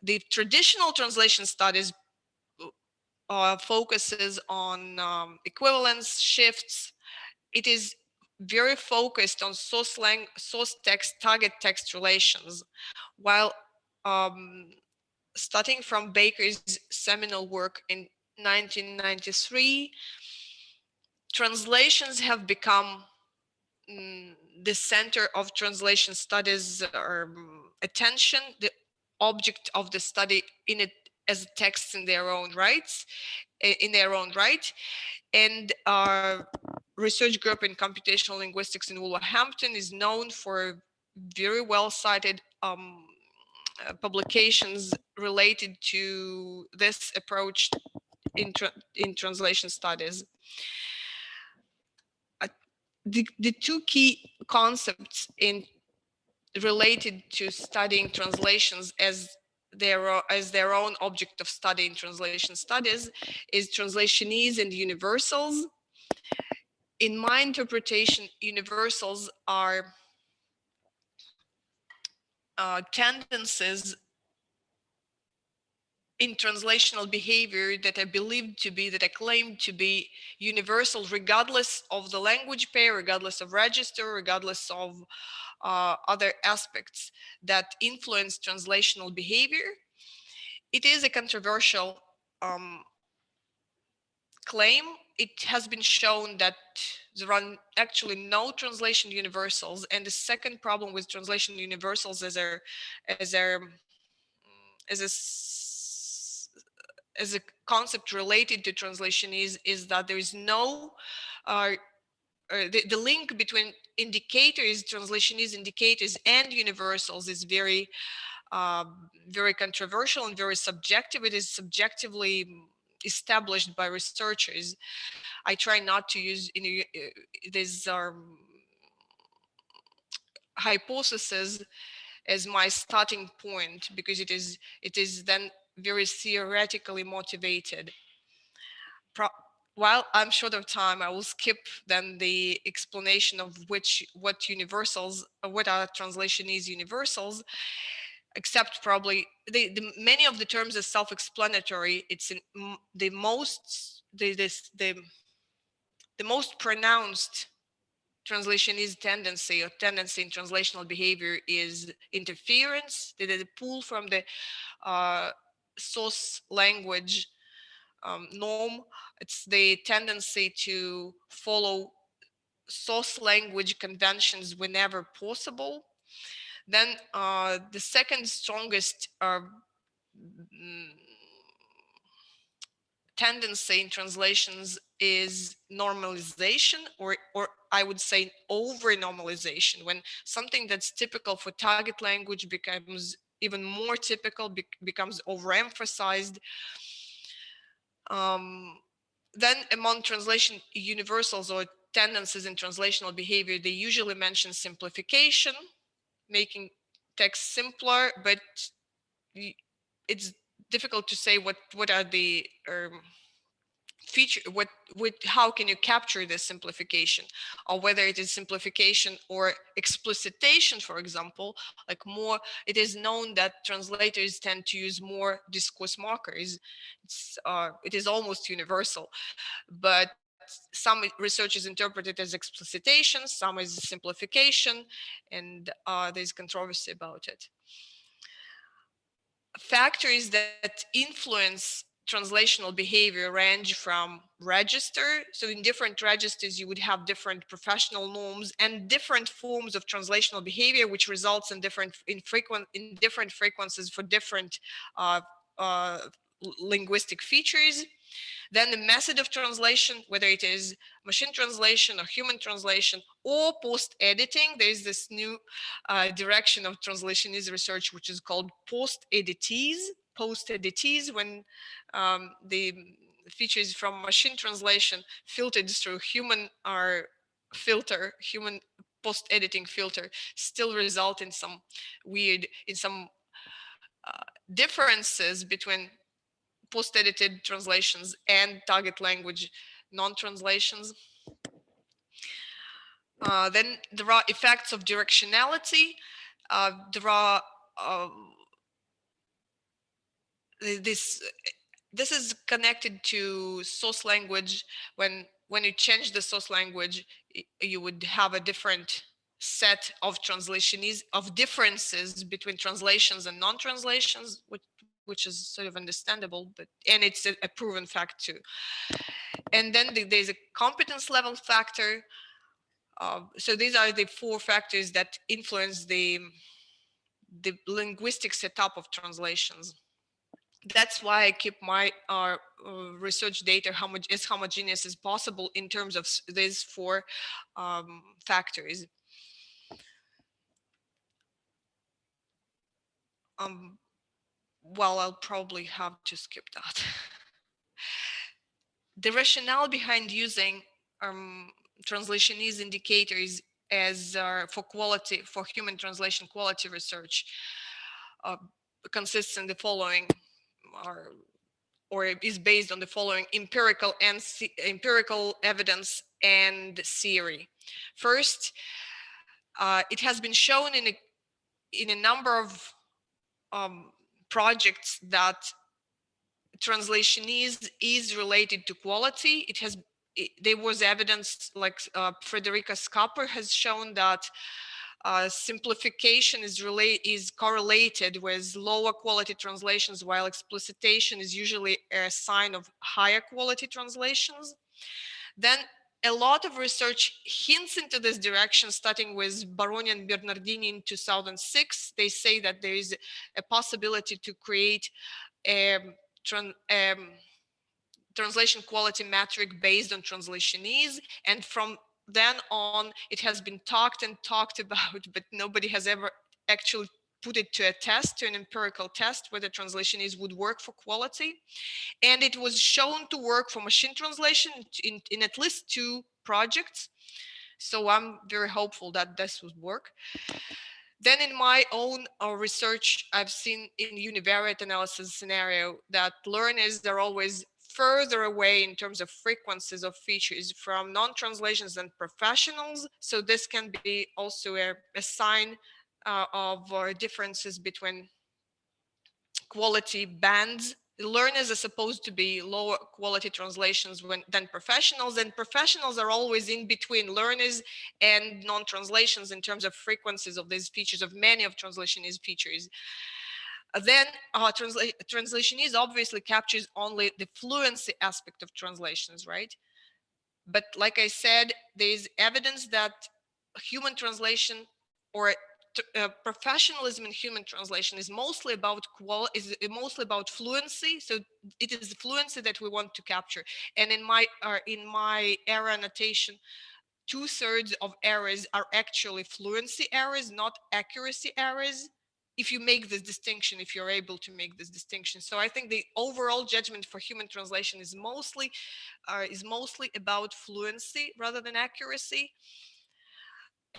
The traditional translation studies focuses on equivalence, shifts. It is very focused on source text, target text relations, while starting from Baker's seminal work in 1993, translations have become the center of translation studies or attention, the object of the study in it as texts in their own rights, and our research group in computational linguistics in Wolverhampton is known for very well cited publications related to this approach in translation studies. The two key concepts related to studying translations as their own object of study in translation studies is translationese and universals. In my interpretation, universals are tendencies in translational behavior that are believed to be, that are claimed to be universal, regardless of the language pair, regardless of register, regardless of other aspects that influence translational behavior. It is a controversial claim. It has been shown that there are actually no translation universals, and the second problem with translation universals as a concept related to translation is that there is no the link between indicators, translationese indicators, and universals is very very controversial and very subjective. It is subjectively established by researchers. I try not to use these hypothesis as my starting point, because it is then very theoretically motivated. While I'm short of time, I will skip then the explanation of what universals, what are translationese universals, except probably many of the terms are self-explanatory. It's the most pronounced translationese tendency or tendency in translational behavior is interference, the pull from the source language norm. It's the tendency to follow source language conventions whenever possible. Then the second strongest tendency in translations is normalization, or I would say over normalization, when something that's typical for target language becomes even more typical, becomes overemphasized. Then among translation universals or tendencies in translational behavior, they usually mention simplification, making text simpler, but it's difficult to say what are the feature, how can you capture this simplification, or whether it is simplification or explicitation, for example. Like more, it is known that translators tend to use more discourse markers. It is almost universal, but some researchers interpret it as explicitation, some as simplification, and there's controversy about it. Factors that influence translational behavior range from register. So in different registers, you would have different professional norms and different forms of translational behavior, which results in different frequencies for different uh, linguistic features. Then the method of translation, whether it is machine translation or human translation or post-editing. There's this new direction of translationese research, which is called post-editees. Post-editees, when the features from machine translation filtered through human human post-editing filter, still result in some differences between post-edited translations and target language non-translations. Then there are effects of directionality. There are this is connected to source language. When you change the source language, you would have a different set of translationese of differences between translations and non-translations, which is sort of understandable, and it's a proven fact too. And then there's a competence level factor. So these are the four factors that influence the linguistic setup of translations. That's why I keep my research data as homogeneous as possible in terms of these four factors. Well, I'll probably have to skip that. The rationale behind using translationese indicators as for human translation quality research consists in the following, or is based on the following empirical evidence and theory. First, it has been shown in a number of projects that translationese is related to quality. There was evidence, like Frederica Skapper has shown, that simplification is correlated with lower quality translations, while explicitation is usually a sign of higher quality translations. Then a lot of research hints into this direction, starting with Baroni and Bernardini in 2006. They say that there is a possibility to create a translation quality metric based on translationese, and from then on it has been talked about, but nobody has ever actually put it to a test, to an empirical test, whether translationese would work for quality. And it was shown to work for machine translation in at least 2 projects. So I'm very hopeful that this would work. Then in my own research, I've seen in univariate analysis scenario that learners are always further away in terms of frequencies of features from non-translations and professionals. So this can be also a sign of differences between quality bands. Learners are supposed to be lower quality translations than professionals, and professionals are always in between learners and non-translations in terms of frequencies of these features, of many of translationese features. Then translationese obviously captures only the fluency aspect of translations, right? But like I said, there's evidence that human translation, or professionalism in human translation, is mostly about fluency. So it is the fluency that we want to capture. And in my error annotation, 2/3 of errors are actually fluency errors, not accuracy errors. if you make this distinction, if you're able to make this distinction. So I think the overall judgment for human translation is mostly about fluency rather than accuracy.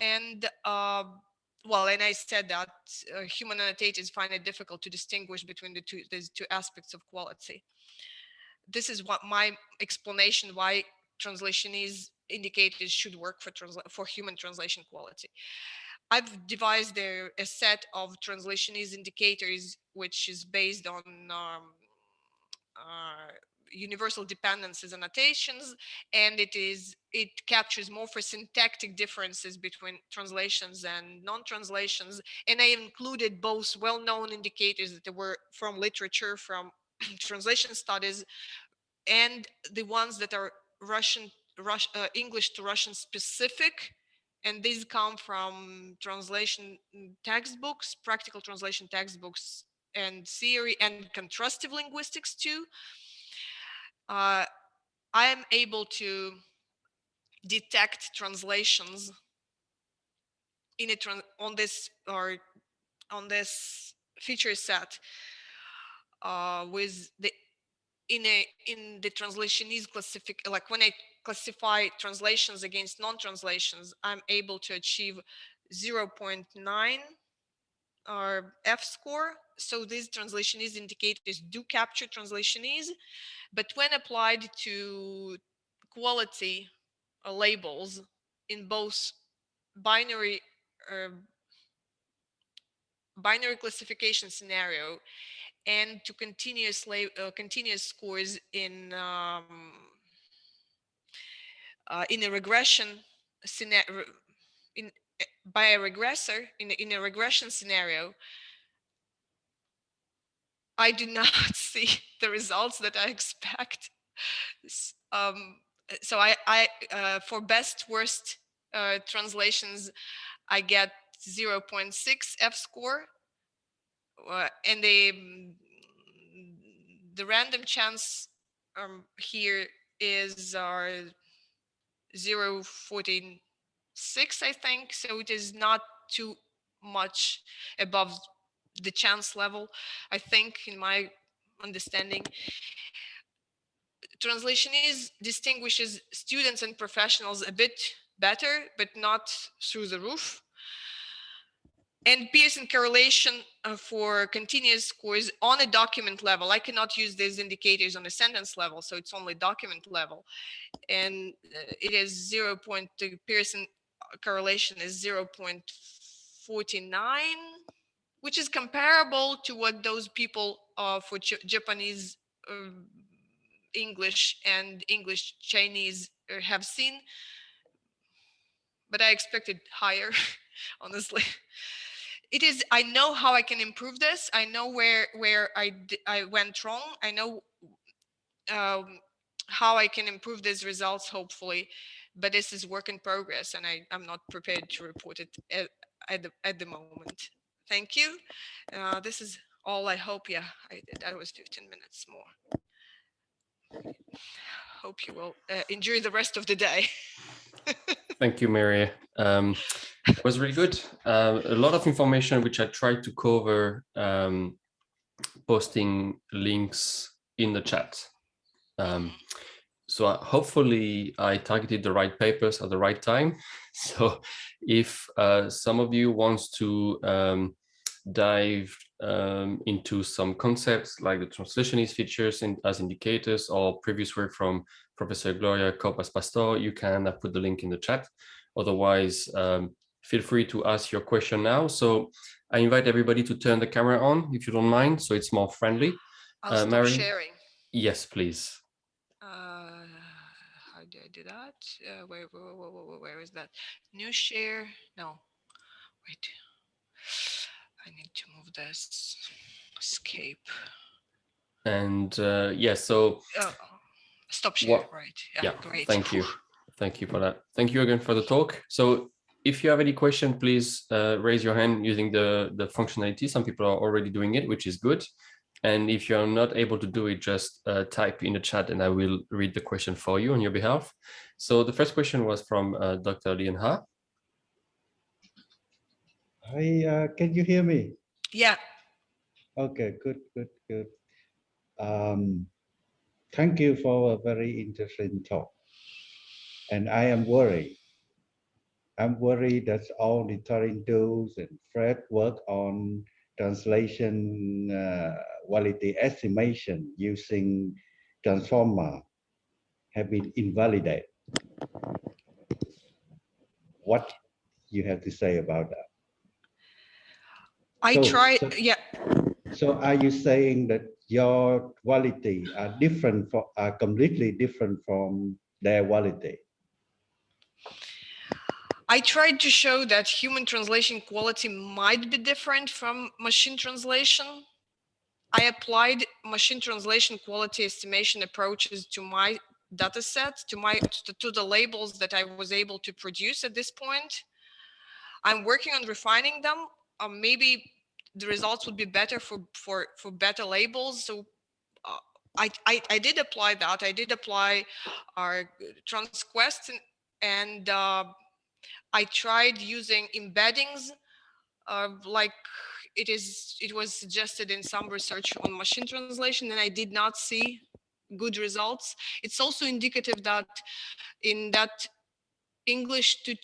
And well, and I said that human annotators find it difficult to distinguish between these two aspects of quality. This is what my explanation why translationese indicators should work for human translation quality. I've devised a set of translationese indicators which is based on universal dependencies annotations, and it captures morphosyntactic differences between translations and non-translations. And I included both well-known indicators that were from literature, from translation studies, and the ones that are English to Russian specific. And these come from translation textbooks, practical translation textbooks, and theory and contrastive linguistics too. I am able to detect translations in on this feature set with the in the translationese like when I classify translations against non-translations, I'm able to achieve 0.9 or F score. So these translationese indicators do capture translationese, but when applied to quality labels in both binary classification scenario and to continuous scores in a regression scenario, by a regressor in a regression scenario, I do not see the results that I expect. So I for best worst translations, I get 0.6 F score, and the random chance here is 0.46, I think. So it is not too much above the chance level, I think, in my understanding. Translationese distinguishes students and professionals a bit better, but not through the roof. And Pearson correlation for continuous scores on a document level. I cannot use these indicators on a sentence level, so it's only document level. And it is the Pearson correlation is 0.49, which is comparable to what those people for Japanese, English, and English Chinese have seen. But I expected higher, honestly. It is, I know how I can improve this. I know where I went wrong. I know how I can improve these results, hopefully. But this is work in progress, and I'm not prepared to report it at the moment. Thank you. This is all, I hope. Yeah, that was 15 minutes more. Hope you will enjoy the rest of the day. Thank you, Mary. It was really good. A lot of information which I tried to cover, posting links in the chat. So hopefully I targeted the right papers at the right time. So if some of you wants to dive into some concepts like the translationist features as indicators, or previous work from Professor Gloria Copas-Pastor, you can put the link in the chat. Otherwise, feel free to ask your question now. So I invite everybody to turn the camera on, if you don't mind, so it's more friendly. I'll stop Mary? sharing. Yes, please. How do I do that? Where is that? New share? No, wait. I need to move this. Escape. And so stop share. Right. Yeah. Great. Thank you. Thank you for that. Thank you again for the talk. So if you have any question, please raise your hand using the functionality. Some people are already doing it, which is good. And if you're not able to do it, just type in the chat and I will read the question for you on your behalf. So the first question was from Dr. Lian Ha. Hi, can you hear me? Yeah. Okay, good, good, good. Thank you for a very interesting talk. And I am worried. I'm worried that all the Turing tools and Fred work on translation quality estimation using transformer have been invalidated. What you have to say about that? I So, tried, so, yeah. so are you saying that your quality are different for are completely different from their quality? I tried to show that human translation quality might be different from machine translation. I applied machine translation quality estimation approaches to my data set, to the labels that I was able to produce at this point. I'm working on refining them. Maybe the results would be better for better labels. So uh, I did apply that. I did apply our transquest, and I tried using embeddings, like it was suggested in some research on machine translation, and I did not see good results. It's also indicative that in that English to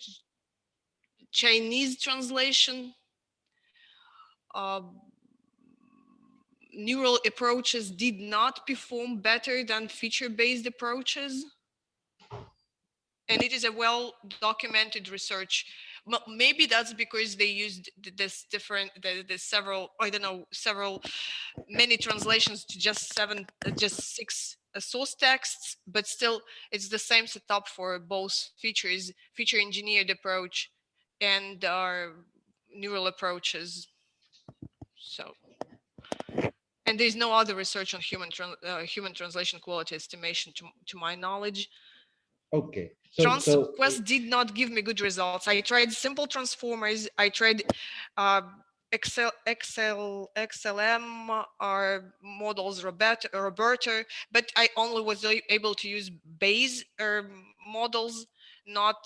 Chinese translation, uh, neural approaches did not perform better than feature-based approaches. And it is a well documented research. Maybe that's because they used this different the several, I don't know, many translations to just six source texts, but still it's the same setup for both features, feature engineered approach and our neural approaches. So, and there's no other research on human translation quality estimation to my knowledge. Okay, TransQuest did not give me good results. I tried simple transformers. I tried uh, XLM or models, Roberta, but I only was able to use Bayes models, not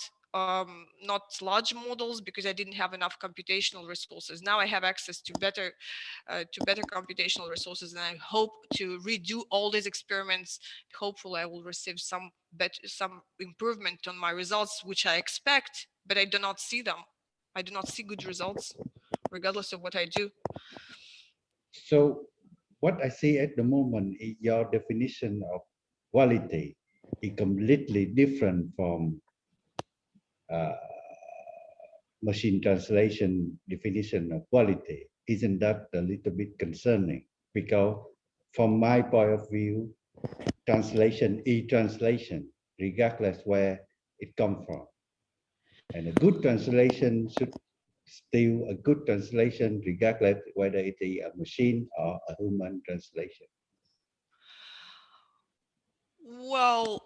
large models, because I didn't have enough computational resources. Now I have access to better computational resources, and I hope to redo all these experiments. Hopefully, I will receive some improvement on my results, which I expect, but I do not see them. I do not see good results, regardless of what I do. so what I see at the moment is your definition of quality is completely different from uh, machine translation definition of quality. Isn't that a little bit concerning? Because from my point of view, translation is translation, regardless where it comes from. And a good translation should still a good translation, regardless whether it is a machine or a human translation. Well,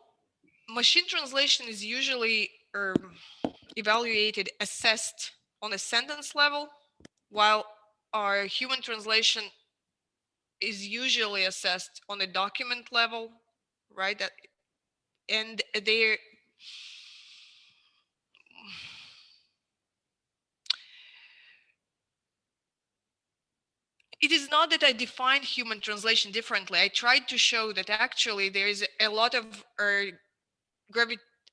machine translation is usually evaluated, assessed on a sentence level, while our human translation is usually assessed on a document level, right? And they're it is not that I define human translation differently. I tried to show that actually there is a lot of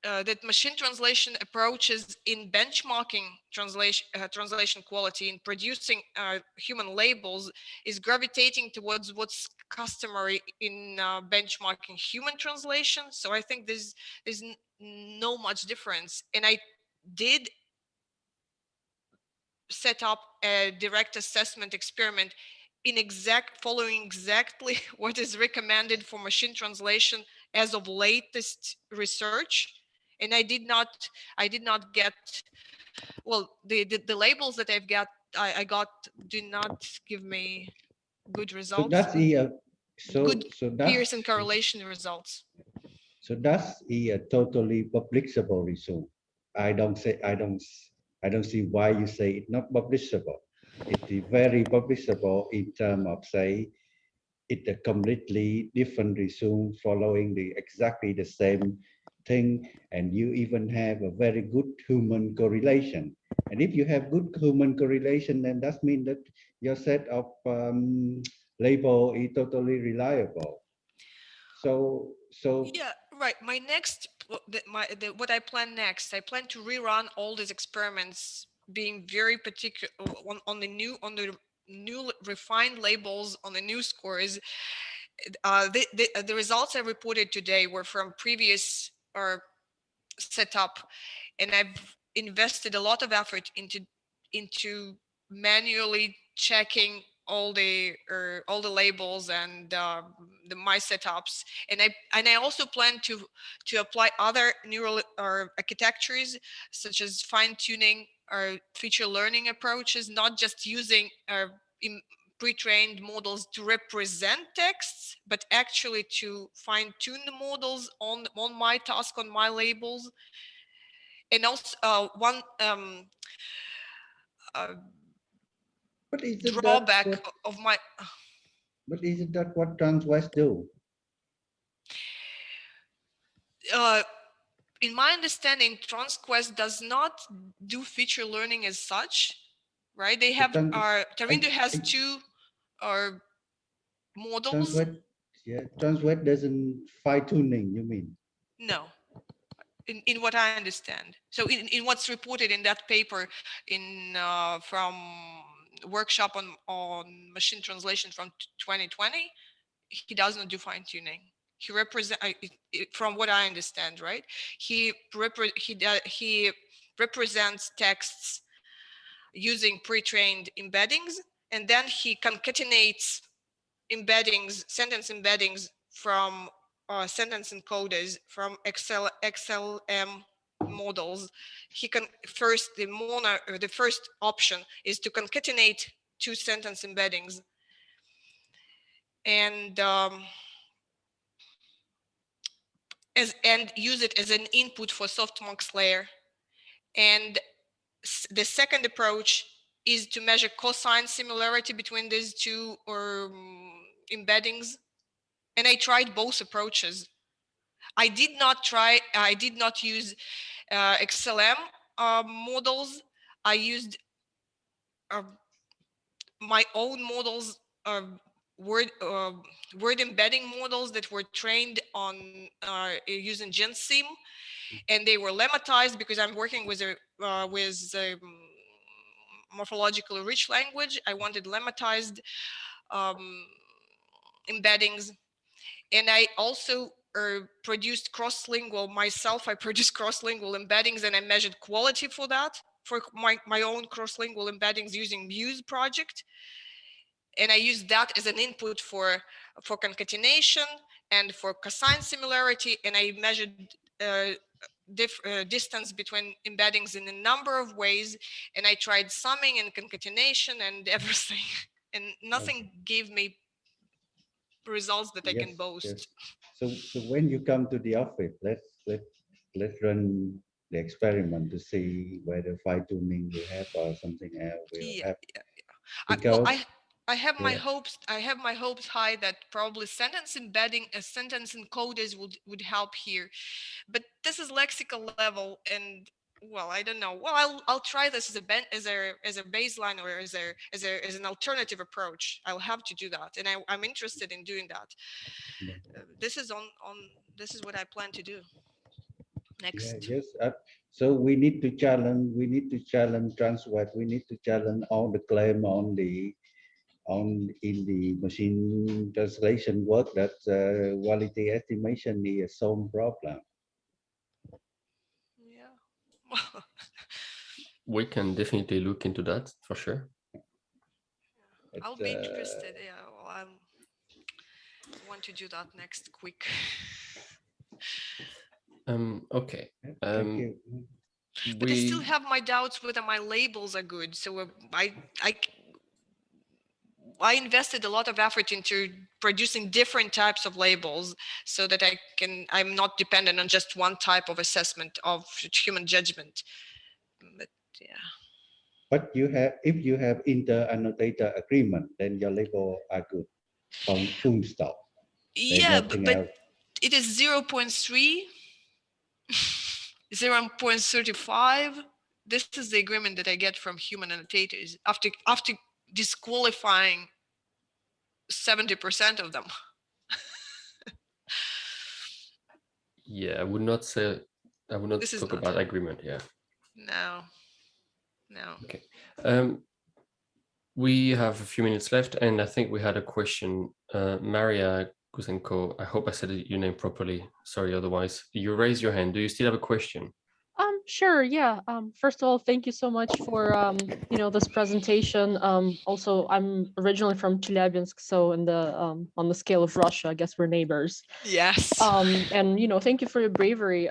that machine translation approaches in benchmarking translation quality, in producing human labels, is gravitating towards what's customary in benchmarking human translation. So I think there's no much difference, and I did set up a direct assessment experiment in following exactly what is recommended for machine translation as of latest research. And I did not get, well, the labels that I got do not give me good So results, that's a good so Pearson that's correlation results. so that's a totally publishable result. I don't say I don't see why you say it's not publishable. It is very publishable in terms of say it's a completely different resume following the exactly the same thing, and you even have a very good human correlation. And if you have good human correlation, then that means that your set of label is totally reliable. So Yeah, right. My next, what I plan next, I plan to rerun all these experiments, being very particular on the new refined labels on the new scores. The results I reported today were from previous or setup, and I've invested a lot of effort into manually checking all the labels and my setups, and I also plan to apply other neural or architectures such as fine-tuning or feature learning approaches, not just using pre-trained models to represent texts, but actually to fine-tune the models on my task, on my labels. And also one but isn't that drawback what, of my but isn't that what Transwest do? in my understanding, TransQuest does not do feature learning as such, right? They have Tarindo has two models. Transwest, yeah, Transwest doesn't fine tuning, you mean? No, in what I understand. So in what's reported in that paper from workshop on machine translation from 2020, he does not do fine tuning. He from what I understand, right? He represents texts using pre-trained embeddings, and then he concatenates sentence embeddings from sentence encoders from XLM models. He can the first option is to concatenate two sentence embeddings and and use it as an input for softmax layer. And the second approach is to measure cosine similarity between these two embeddings. And I tried both approaches. I did not use XLM models. I used my own models, word embedding models that were trained on using GenSim, and they were lemmatized because I'm working with a morphologically rich language. I wanted lemmatized embeddings, and I also produced cross-lingual myself. I produced cross-lingual embeddings, and I measured quality for that, for my own cross-lingual embeddings using Muse project. And I used that as an input for concatenation and for cosine similarity, and I measured distance between embeddings in a number of ways, and I tried summing and concatenation and everything, and nothing gave me results that I can boast. Yes. So when you come to the office, let's run the experiment to see whether fine tuning will have or something else will have. Because I have my hopes. I have my hopes high that probably sentence embedding, sentence encoders would help here, but this is lexical level, and well, I don't know. Well, I'll try this as a baseline or as an alternative approach. I'll have to do that, and I'm interested in doing that. This is this is what I plan to do next. Yes. So we need to challenge. We need to challenge Transweb. We need to challenge all the claim on in the machine translation work that quality estimation is a some problem. Yeah. We can definitely look into that for sure. I'll be interested. Yeah, well, I want to do that next quick. Okay. Thank you. But I still have my doubts whether my labels are good. So I invested a lot of effort into producing different types of labels so that I'm not dependent on just one type of assessment of human judgment. But yeah. But if you have inter-annotator agreement, then your label are good. Full stop. Yeah, but it is 0.3, 0.35. this is the agreement that I get from human annotators after disqualifying 70% of them. Yeah, I would not talk about agreement. Yeah. No. Okay. We have a few minutes left, and I think we had a question. Maria Kuzenko, I hope I said your name properly. Sorry, otherwise. You raised your hand. Do you still have a question? Sure, yeah. First of all, thank you so much for this presentation. Also, I'm originally from Chelyabinsk, so in the on the scale of Russia, I guess we're neighbors. Yes. And thank you for your bravery.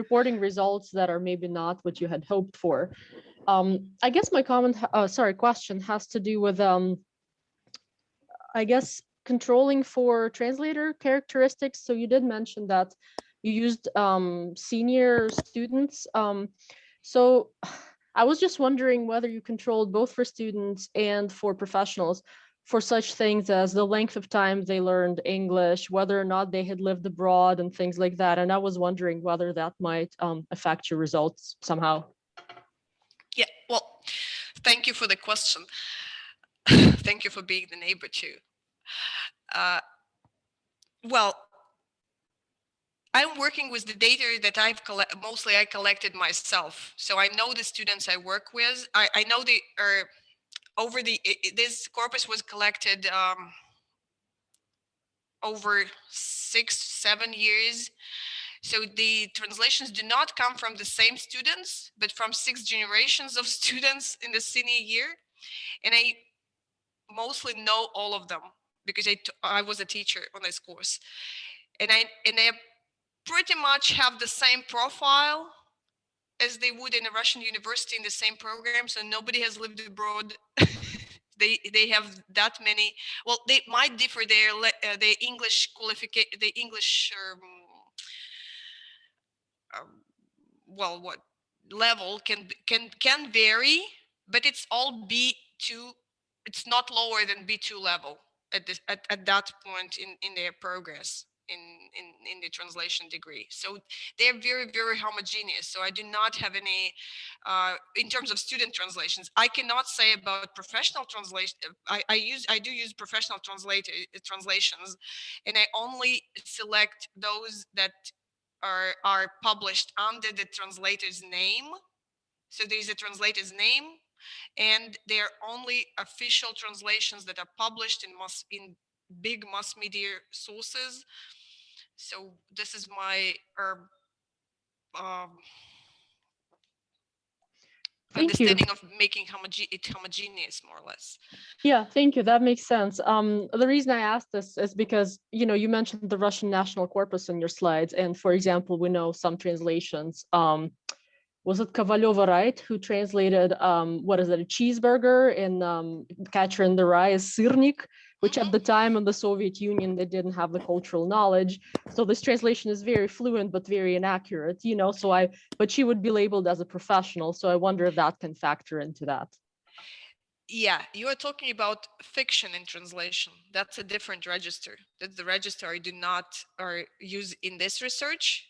Reporting results that are maybe not what you had hoped for. I guess my question has to do with I guess controlling for translator characteristics. So you did mention that you used senior students. So I was just wondering whether you controlled both for students and for professionals for such things as the length of time they learned English, whether or not they had lived abroad and things like that. And I was wondering whether that might affect your results somehow. Yeah, well, thank you for the question. Thank you for being the neighbor too. Well, I'm working with the data that I collected myself. So I know the students I work with. I know this corpus was collected over 6-7 years. So the translations do not come from the same students, but from 6 generations of students in the senior year. And I mostly know all of them because I was a teacher on this course. And they pretty much have the same profile as they would in a Russian university in the same program. So nobody has lived abroad. They have that many. Well, they might differ their English qualification, the English what level can vary, but it's all B2. It's not lower than B2 level at that point in their progress in the translation degree. So they're very, very homogeneous. So I do not have any in terms of student translations. I cannot say about professional translation. I do use professional translations, and I only select those that are published under the translator's name. So there's a translator's name, and they are only official translations that are published in big mass media sources. So this is my understanding of making it homogeneous, more or less. Yeah, thank you. That makes sense. The reason I asked this is because, you mentioned the Russian national corpus in your slides. And for example, we know some translations. Was it Kovaleva, right, who translated, what is it, a cheeseburger in Catcher in the Rye as sirnik, which at the time in the Soviet Union, they didn't have the cultural knowledge. So this translation is very fluent, but very inaccurate, but she would be labeled as a professional. So I wonder if that can factor into that. Yeah, you are talking about fiction in translation. That's a different register. That's the register I do not use in this research.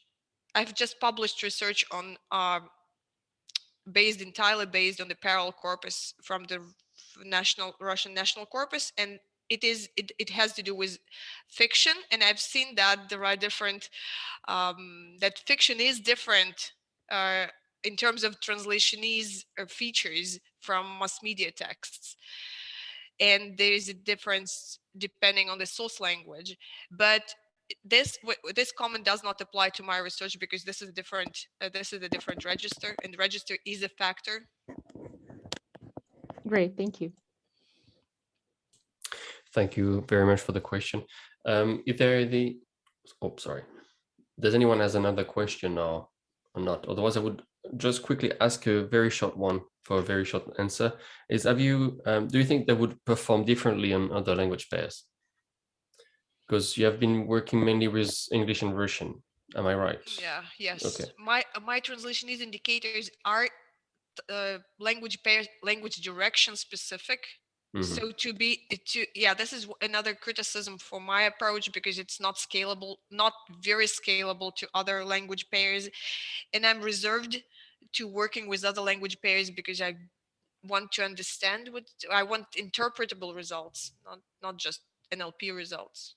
I've just published research on entirely based on the parallel corpus from the Russian national corpus, and it has to do with fiction. And I've seen that there are different that fiction is different in terms of translationese features from mass media texts, and there is a difference depending on the source language. But this comment does not apply to my research because this is a different register, and the register is a factor. Great, thank you. Thank you very much for the question. If there are sorry. Does anyone has another question or not? Otherwise, I would just quickly ask a very short one for a very short answer. Do you think they would perform differently on other language pairs? Because you have been working mainly with English and Russian. Am I right? Yeah, yes. Okay. My translationese indicators are language direction specific. So this is another criticism for my approach, because it's not scalable, not very scalable to other language pairs, and I'm reserved to working with other language pairs because I want to understand I want interpretable results, not just NLP results.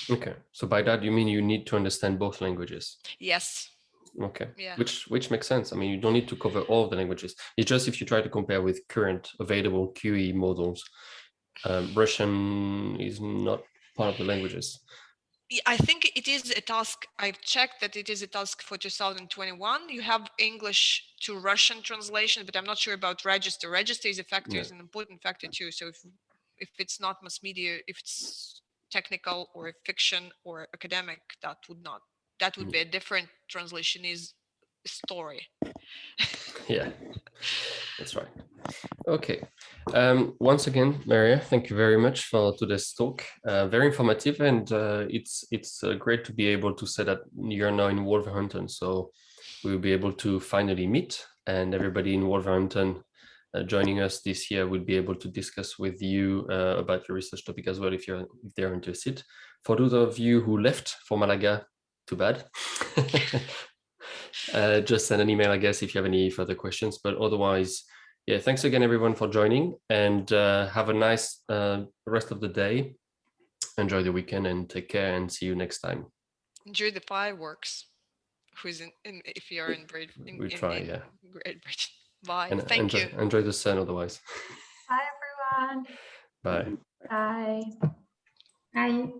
Okay, so by that you mean you need to understand both languages? Yes. Okay, yeah, which makes sense. I mean, you don't need to cover all of the languages. It's just if you try to compare with current available QE models, Russian is not part of the languages. I think it is a task. I've checked that it is a task for 2021. You have English to Russian translation, but I'm not sure about register. Register is a factor, is an important factor too. So if it's not mass media, if it's technical or fiction or academic, that would be a different translationese story. Yeah, that's right. Okay. Once again, Maria, thank you very much for today's talk. Very informative, and it's great to be able to say that you're now in Wolverhampton, so we'll be able to finally meet, and everybody in Wolverhampton joining us this year will be able to discuss with you about your research topic as well if they're interested. For those of you who left for Malaga, too bad. Just send an email, I guess, if you have any further questions, but otherwise, yeah, thanks again, everyone, for joining, and have a nice rest of the day. Enjoy the weekend and take care, and see you next time. Enjoy the fireworks. If you're in Great Britain. Bye. And Thank you. Enjoy the sun otherwise. Bye, everyone. Bye. Bye. Bye.